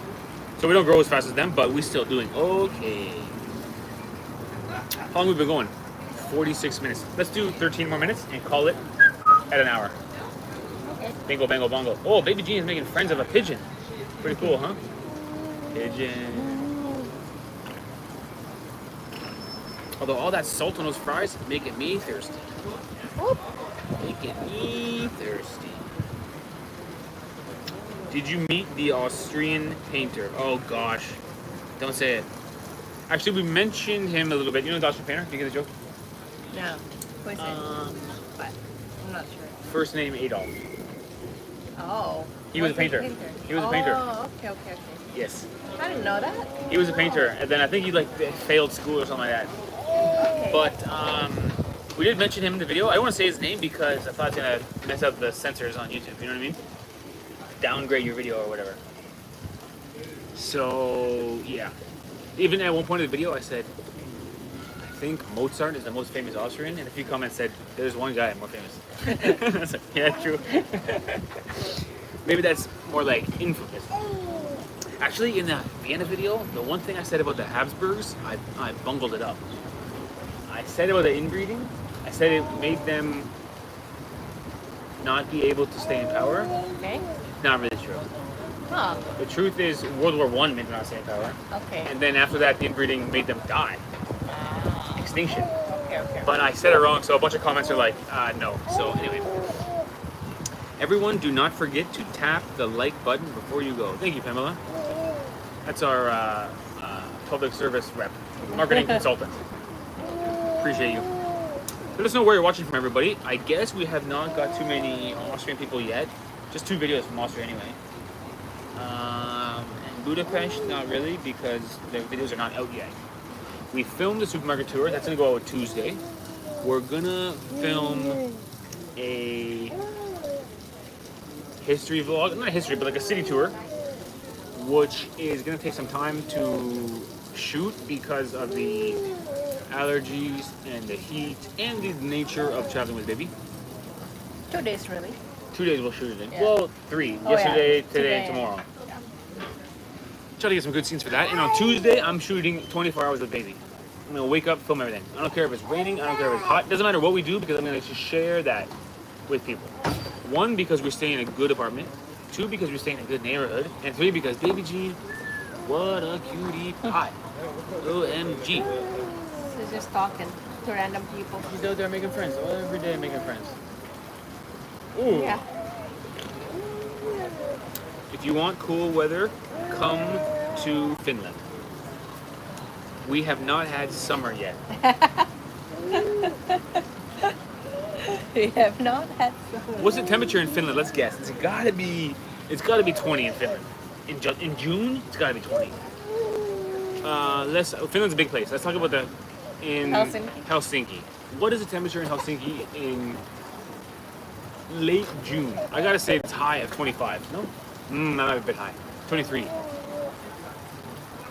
A: So we don't grow as fast as them, but we're still doing okay. How long have we been going? 46 minutes. Let's do 13 more minutes and call it at an hour.
B: Okay.
A: Bingo, bango, bongo. Oh, Baby Jean is making friends of a pigeon. Pretty cool, huh? Pigeon. Although all that salt on those fries making me thirsty. Making me thirsty. Did you meet the Austrian painter? Oh gosh. Don't say it. Actually, we mentioned him a little bit. You know the Austrian painter? Do you get the joke?
B: No. Who is it? But I'm not sure.
A: First name Adolf.
B: Oh.
A: He was a painter. He was a painter.
B: Oh, okay.
A: Yes.
B: I didn't know that.
A: He was a painter, and then I think he like failed school or something like that.
B: Okay.
A: But we did mention him in the video. I don't want to say his name because I thought it's gonna mess up the censors on YouTube. You know what I mean? Downgrade your video or whatever. So yeah. Even at one point in the video, I said, I think Mozart is the most famous Austrian, and a few comments said, there's one guy more famous. I was like, yeah, true. Maybe that's more like infamous. Actually, in the Vienna video, the one thing I said about the Habsburgs, I bungled it up. I said about the inbreeding, I said it made them not be able to stay in power.
B: Okay.
A: Not really true.
B: Huh.
A: The truth is, World War I made them not stay in power.
B: Okay.
A: And then after that, the inbreeding made them die. Extinction.
B: Okay.
A: But I said it wrong, so a bunch of comments are like, no. So anyway. Everyone, do not forget to tap the like button before you go. Thank you, Pamela. That's our public service rep, marketing consultant. Appreciate you. Let us know where you're watching from, everybody. I guess we have not got too many Austrian people yet. Just 2 videos from Austria anyway. And Budapest, not really, because the videos are not out yet. We filmed the supermarket tour. That's going to go out Tuesday. We're going to film a history vlog. Not a history, but like a city tour, which is going to take some time to shoot because of the allergies and the heat and the nature of traveling with baby.
B: 2 days, really.
A: 2 days we'll shoot it in.
B: Yeah.
A: Well, 3.
B: Oh,
A: Yesterday,
B: yeah.
A: today, and tomorrow. Try to get some good scenes for that. And on Tuesday, I'm shooting 24 hours with baby. I'm going to wake up, film everything. I don't care if it's raining. I don't care if it's hot. Doesn't matter what we do because I'm going to just share that with people. 1, because we're staying in a good apartment. 2, because we're staying in a good neighborhood. And 3, because Baby G, what a cutie pie. OMG.
B: She's just talking to random people.
A: He's out there making friends. Every day making friends. Ooh.
B: Yeah.
A: If you want cool weather, come to Finland. We have not had summer yet.
B: We have not had summer.
A: What's the temperature in Finland? Let's guess. It's gotta be 20 in Finland. In June, it's gotta be 20. Finland's a big place. Let's talk about in
B: Helsinki.
A: Helsinki. What is the temperature in Helsinki in late June? I gotta say it's high of 25. No? Not a bit high. 23.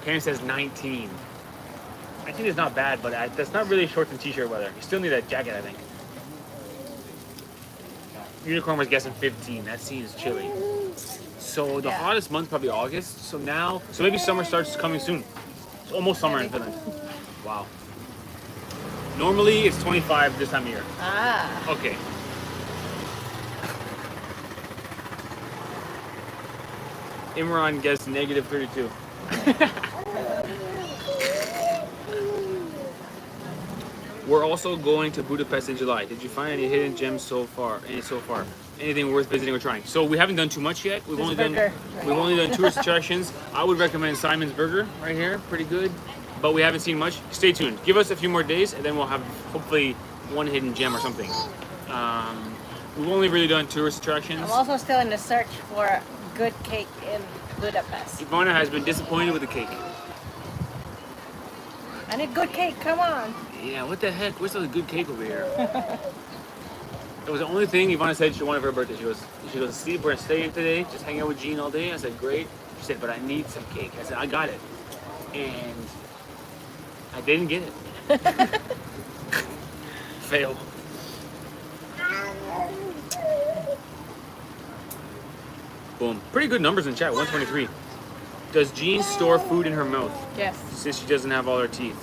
A: Karen says 19. 19 is not bad, but that's not really shorts and t-shirt weather. You still need a jacket, I think. Unicorn was guessing 15. That seems chilly. So the hottest month probably August. So maybe summer starts coming soon. It's almost summer in Finland. Wow. Normally it's 25 this time of year.
B: Ah.
A: Okay. Imran guessed negative 32. We're also going to Budapest in July. Did you find any hidden gems so far? Anything worth visiting or trying? So we haven't done too much yet. We've only done tourist attractions. I would recommend Simon's Burger right here. Pretty good. But we haven't seen much. Stay tuned. Give us a few more days and then we'll have hopefully one hidden gem or something. We've only really done tourist attractions.
B: I'm also still in the search for good cake in Budapest.
A: Ivana has been disappointed with the cake.
B: I need good cake, come on.
A: Yeah, what the heck? Where's the good cake over here? It was the only thing Ivana said she wanted for her birthday. She goes, Steve, we're staying today, just hang out with Jean all day. I said, great. She said, but I need some cake. I said, I got it. And I didn't get it. Fail. Boom. Pretty good numbers in chat, 123. Does Jean store food in her mouth?
B: Yes.
A: Since she doesn't have all her teeth.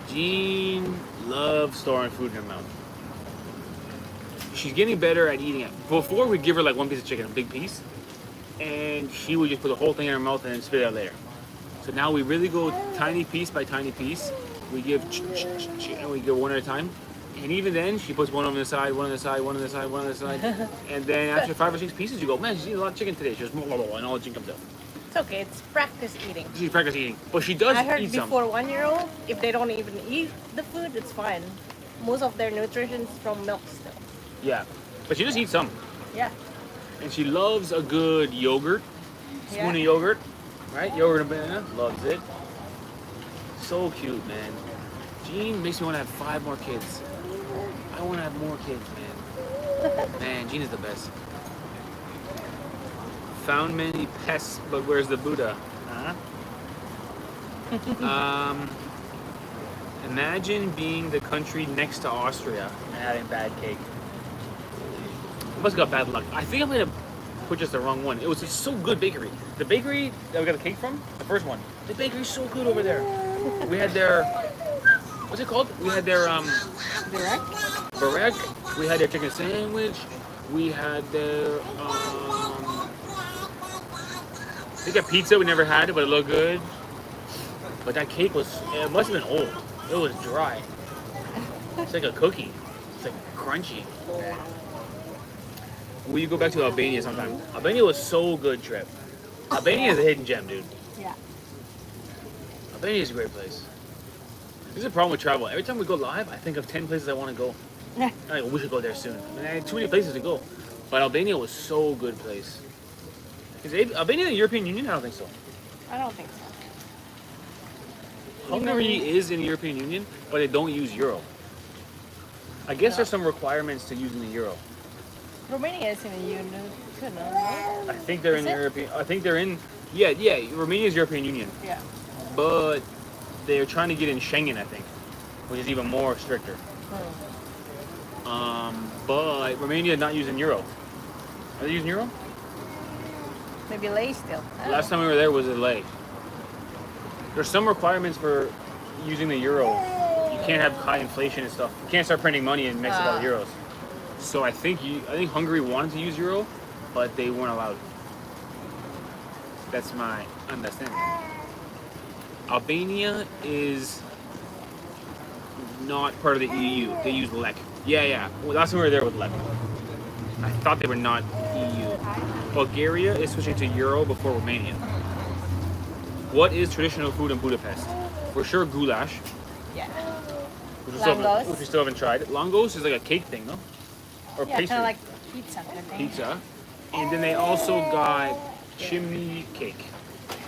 A: Jean loves storing food in her mouth. She's getting better at eating it. Before, we'd give her like one piece of chicken, a big piece, and she would just put the whole thing in her mouth and then spit it out later. So now we really go tiny piece by tiny piece. We give and we go one at a time. And even then, she puts one on the side, one on the side, one on the side, one on the side. And then after 5 or 6 pieces, you go, man, she's eating a lot of chicken today. She goes, blah, blah, blah, and all the chicken comes out.
B: It's okay, it's practice eating.
A: She's practice eating. But she does
B: I heard
A: eat some.
B: before 1-year-old, if they don't even eat the food, it's fine. Most of their nutrition is from milk still.
A: Yeah. But she does eat some.
B: Yeah.
A: And she loves a good yogurt. Spoon of yogurt. Right? Yogurt and banana. Loves it. So cute, man. Jean makes me want to have 5 more kids. I want to have more kids, man. Man, Jean is the best. Found many pests, but where's the Buddha? Huh? Imagine being the country next to Austria and having bad cake. I must have got bad luck. I think I might have purchased the wrong one. It was just so good bakery. The bakery that we got the cake from, the first one. The bakery's so good over there. We had their, what's it called? We had their barek. We had their chicken sandwich. We had their they got pizza. We never had it, but it looked good. But that cake was, it must have been old. It was dry. It's like a cookie. It's like crunchy. Will you go back to Albania sometime? Albania was so good trip. Albania is a hidden gem, dude.
B: Yeah.
A: Albania is a great place. This is a problem with travel. Every time we go live, I think of 10 places I want to go. Like, we should go there soon. I mean, I had too many places to go. But Albania was so good place. Is Albania in the European Union? I don't think so.
B: I don't think so.
A: Hungary is in the European Union, but they don't use euro. I guess there's some requirements to using the euro.
B: Romania is in the union.
A: I think they're in the European. I think they're in. Yeah. Romania is European Union.
B: Yeah.
A: But they're trying to get in Schengen, I think, which is even more stricter. But Romania is not using euro. Are they using euro?
B: Maybe lei still.
A: Last time we were there was a lei. There's some requirements for using the euro. You can't have high inflation and stuff. You can't start printing money and mix it all euros. So I think Hungary wanted to use euro, but they weren't allowed. That's my understanding. Albania is not part of the EU. They use lek. Yeah. Well, last time we were there with lek. I thought they were not EU. Bulgaria is switching to euro before Romania. What is traditional food in Budapest? For sure, goulash.
B: Yeah.
A: Which we still haven't tried. Langos is like a cake thing, no? Or
B: yeah,
A: pastry.
B: kind of like pizza. I think.
A: Pizza. And then they also got chimney cake,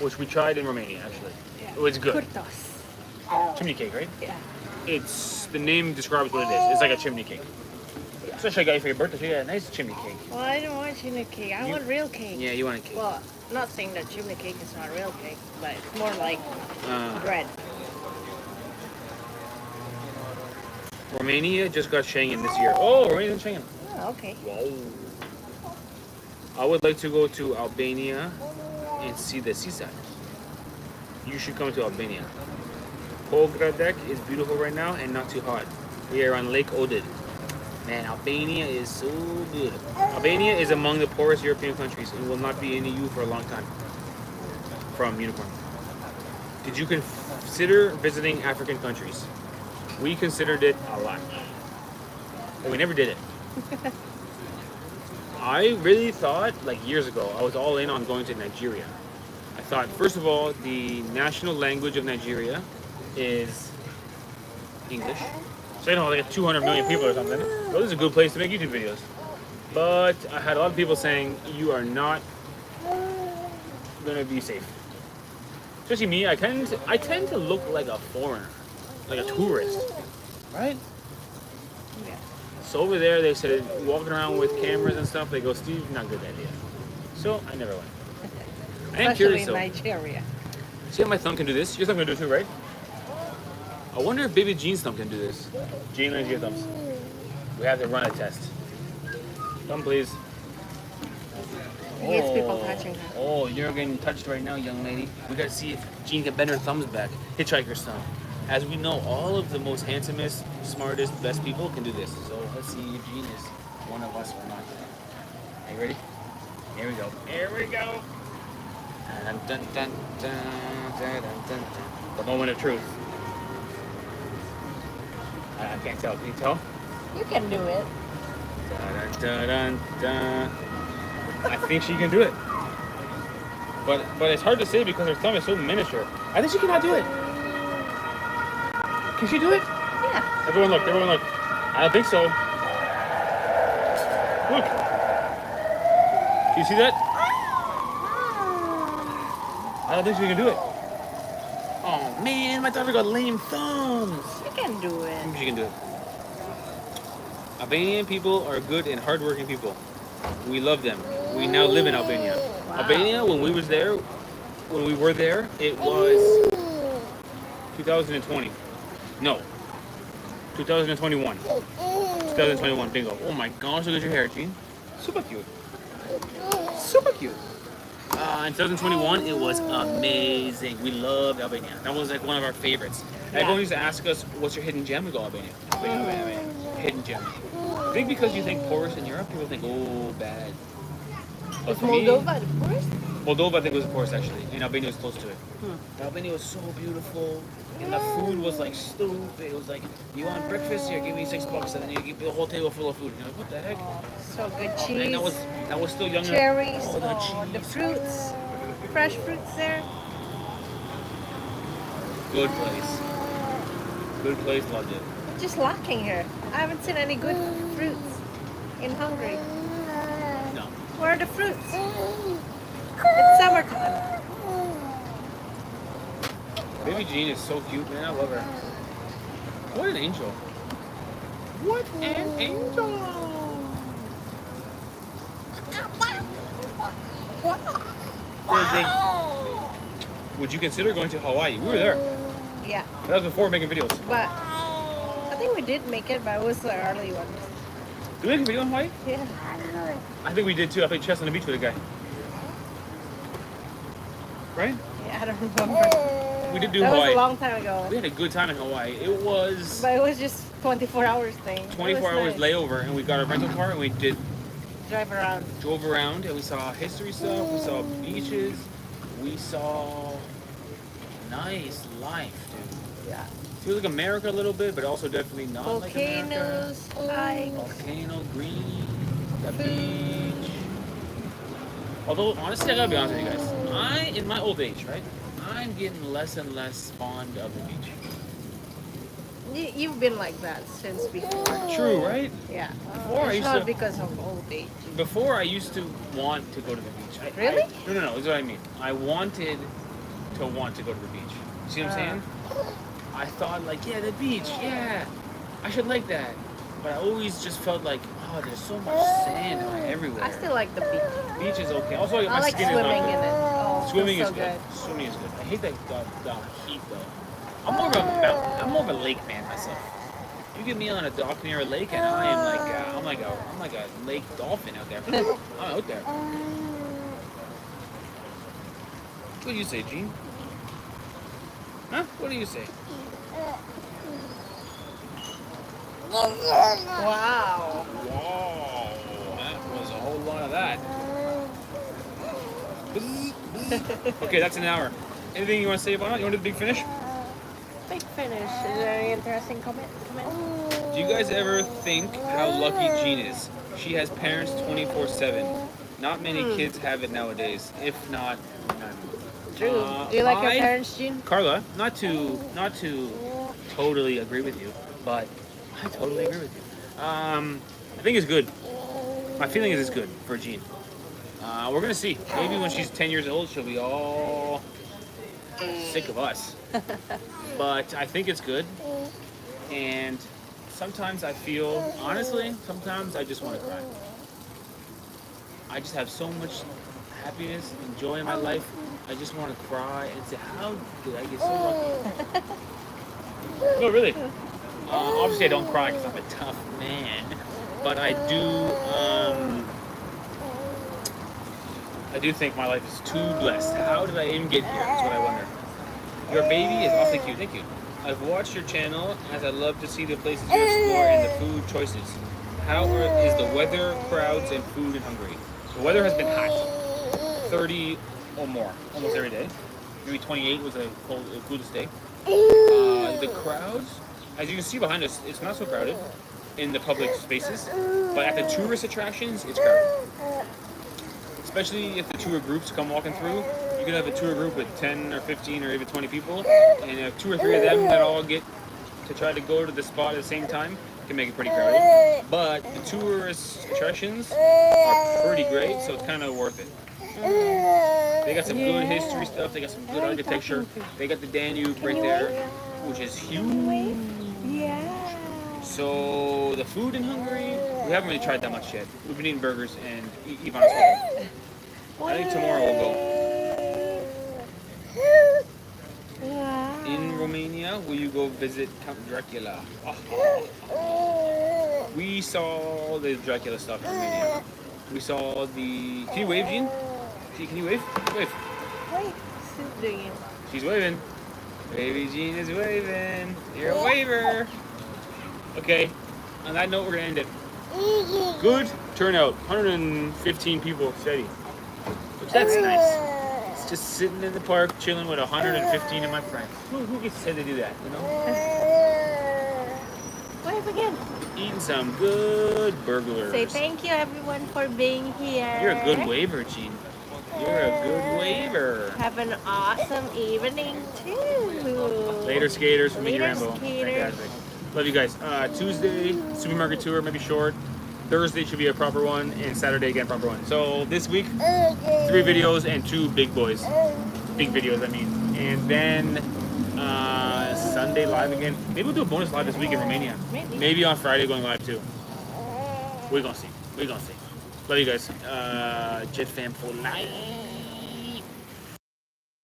A: which we tried in Romania, actually.
B: Yeah.
A: It was good.
B: Kurtos.
A: Chimney cake, right?
B: Yeah.
A: It's the name describes what it is. It's like a chimney cake. So I got you for your birthday. So yeah, a nice chimney cake.
B: Well, I don't want chimney cake. I want real cake.
A: Yeah, you want a cake.
B: Well, not saying that chimney cake is not real cake, but it's more like
A: Uh,
B: bread.
A: Romania just got Schengen this year. Oh, Romania's in Schengen.
B: Oh, okay.
A: Wow. I would like to go to Albania and see the seaside. You should come to Albania. Pogradec is beautiful right now and not too hot. We are on Lake Odid. Man, Albania is so beautiful. Albania is among the poorest European countries and will not be in the EU for a long time. From Unicorn. Did you consider visiting African countries? We considered it a lot. But we never did it. I really thought, like years ago, I was all in on going to Nigeria. I thought, first of all, the national language of Nigeria is English. So you know, like 200 million people or something. So this is a good place to make YouTube videos. But I had a lot of people saying, you are not going to be safe. Especially me, I tend to look like a foreigner, like a tourist, right?
B: Yeah.
A: So over there, they said walking around with cameras and stuff. They go, Steve, not a good idea. So I never went. I am
B: Especially
A: curious
B: in
A: though.
B: Nigeria.
A: See how my thumb can do this? Your thumb can do it too, right? I wonder if baby Jean's thumb can do this. Jean, let's your thumbs. We have to run a test. Thumb, please.
B: He hates people touching her.
A: Oh, you're getting touched right now, young lady. We gotta see if Jean can bend her thumbs back. Hitchhiker's thumb. As we know, all of the most handsomest, smartest, best people can do this. So let's see if Jean is one of us or not. Are you ready? Here we go. Here we go. Dun, dun, dun, dun, dun, dun, dun. The moment of truth. I can't tell. Can you tell?
B: You can do it.
A: Dun, dun, dun, dun. I think she can do it. But it's hard to say because her thumb is so miniature. I think she cannot do it. Can she do it?
B: Yeah.
A: Everyone look, everyone look. I don't think so. Look. Do you see that? I don't think she can do it. Oh man, my daughter got lame thumbs.
B: You can do
A: I
B: it.
A: think she can do it. Albanian people are good and hardworking people. We love them. We now live in Albania.
B: Wow.
A: Albania, when we were there, it was 2020. No, 2021. 2021, bingo. Oh my gosh, look at your hair, Gene. Super cute. Super cute. In 2021, it was amazing. We loved Albania. That was like one of our favorites.
B: Yeah.
A: Everyone used to ask us, what's your hidden gem? We go, Albania. Albania. Hidden gem. I think because you think poorest in Europe, people think, oh, bad. But
B: Is
A: for me,
B: Moldova the poorest?
A: Moldova, I think, was the poorest actually, and Albania was close to it. Albania was so beautiful, and the food was like stupid. It was like, you want breakfast? Here, give me $6, and then you give me a whole table full of food. You're like, what the heck?
B: So good
A: And
B: cheese,
A: that was still young.
B: cherries,
A: Oh, the
B: the
A: cheese.
B: fruits, fresh fruits there.
A: Good place. Good place, loved it.
B: Just lacking here. I haven't seen any good fruits in Hungary.
A: No.
B: Where are the fruits? It's summertime.
A: Baby Jean is so cute, man. I love her. What an angel. What an angel. Would you consider going to Hawaii? We were there.
B: Yeah,
A: That was before making videos.
B: but I think we did make it, but it was the early one.
A: Did we make a video in Hawaii?
B: Yeah.
A: I think we did too. I played chess on the beach with a guy. Right?
B: Yeah, I don't remember.
A: We did do
B: That was
A: Hawaii.
B: a long time ago.
A: We had a good time in Hawaii. It was
B: But it was just 24 hours thing.
A: 24 hours layover, and we got a rental car, and we
B: Drive around.
A: drove around, and we saw history stuff. We saw beaches. We saw nice life, dude.
B: Yeah.
A: It was like America a little bit, but also definitely not like America.
B: Volcanoes, hikes.
A: Volcano, green, the beach. Although, honestly, I gotta be honest with you guys. In my old age, right, I'm getting less and less fond of the beach.
B: You've been like that since before.
A: True, right?
B: Yeah.
A: Before I
B: It's
A: used
B: not
A: to-
B: because of old age.
A: Before, I used to want to go to the beach.
B: Really?
A: No, this is what I mean. I wanted to want to go to the beach. See what I'm saying? I thought like, yeah, the beach, yeah, I should like that. But I always just felt like, oh, there's so much sand everywhere.
B: I still like the beach.
A: Beach is okay. Also, my
B: I like
A: skin is
B: swimming
A: not
B: in
A: good.
B: it. Oh,
A: Swimming
B: feels
A: is
B: so
A: good. Swimming is good. I hate the heat though. I'm more of a lake man myself. You get me on a dock near a lake, and I am like I'm like a lake dolphin out there. I'm out there. What do you say, Gene? Huh? What do you say?
B: Wow.
A: Whoa, that was a whole lot of that. Okay, that's an hour. Anything you want to say about it? You want to do the big finish?
B: Big finish. Is there any interesting comment?
A: Do you guys ever think how lucky Jean is? She has parents 24/7. Not many kids have it nowadays. If not, none.
B: True. Do you like your
A: I-
B: parents, Jean?
A: Carla, not to totally agree with you, but I totally agree with you. I think it's good. My feeling is it's good for Jean. We're gonna see. Maybe when she's 10 years old, she'll be all sick of us. But I think it's good. And sometimes I feel, honestly, sometimes I just want to cry. I just have so much happiness and joy in my life. I just want to cry and say, how did I get so lucky? No, really. Obviously, I don't cry because I'm a tough man. But I do think my life is too blessed. How did I even get here? That's what I wonder. Your baby is awfully cute. Thank you. I've watched your channel as I love to see the places you explore and the food choices. How is the weather, crowds, and food in Hungary? The weather has been hot. 30 or more, almost every day. Maybe 28 was the coolest day. The crowds, as you can see behind us, it's not so crowded in the public spaces, but at the tourist attractions, it's crowded. Especially if the tour groups come walking through. You could have a tour group with 10 or 15 or even 20 people, and if 2 or 3 of them that all get to try to go to the spot at the same time, can make it pretty crowded. But the tourist attractions are pretty great, so it's kind of worth it. They got some good history stuff, they got some good architecture, they got the Danube right there, which is huge.
B: Yeah.
A: So the food in Hungary, we haven't really tried that much yet. We've been eating burgers and Ivan's wedding. I think tomorrow we'll go. In Romania, will you go visit Count Dracula? We saw the Dracula stuff in Romania. We saw the... Can you wave, Jean? Can you wave? Wave.
B: Wait, she's doing it.
A: She's waving. Baby Jean is waving. You're a waver. Okay, on that note, we're going to end it. Good turnout. 115 people steady. Which that's nice. It's just sitting in the park, chilling with 115 of my friends. Who gets to say they do that, you know?
B: Wave again.
A: Eating some good burglars.
B: Say thank you, everyone, for being here.
A: You're a good waver, Jean. You're a good waver.
B: Have an awesome evening, too.
A: Later, skaters, from Mickey
B: Later,
A: Rambo.
B: skaters.
A: Fantastic. Love you guys. Tuesday, supermarket tour, maybe short. Thursday should be a proper one, and Saturday again, proper one. So this week, 3 videos and 2 big boys. Big videos, I mean. And then Sunday live again. Maybe we'll do a bonus live this week in Romania. Maybe on Friday going live too. We're gonna see. We're gonna see. Love you guys. Jet fam for life.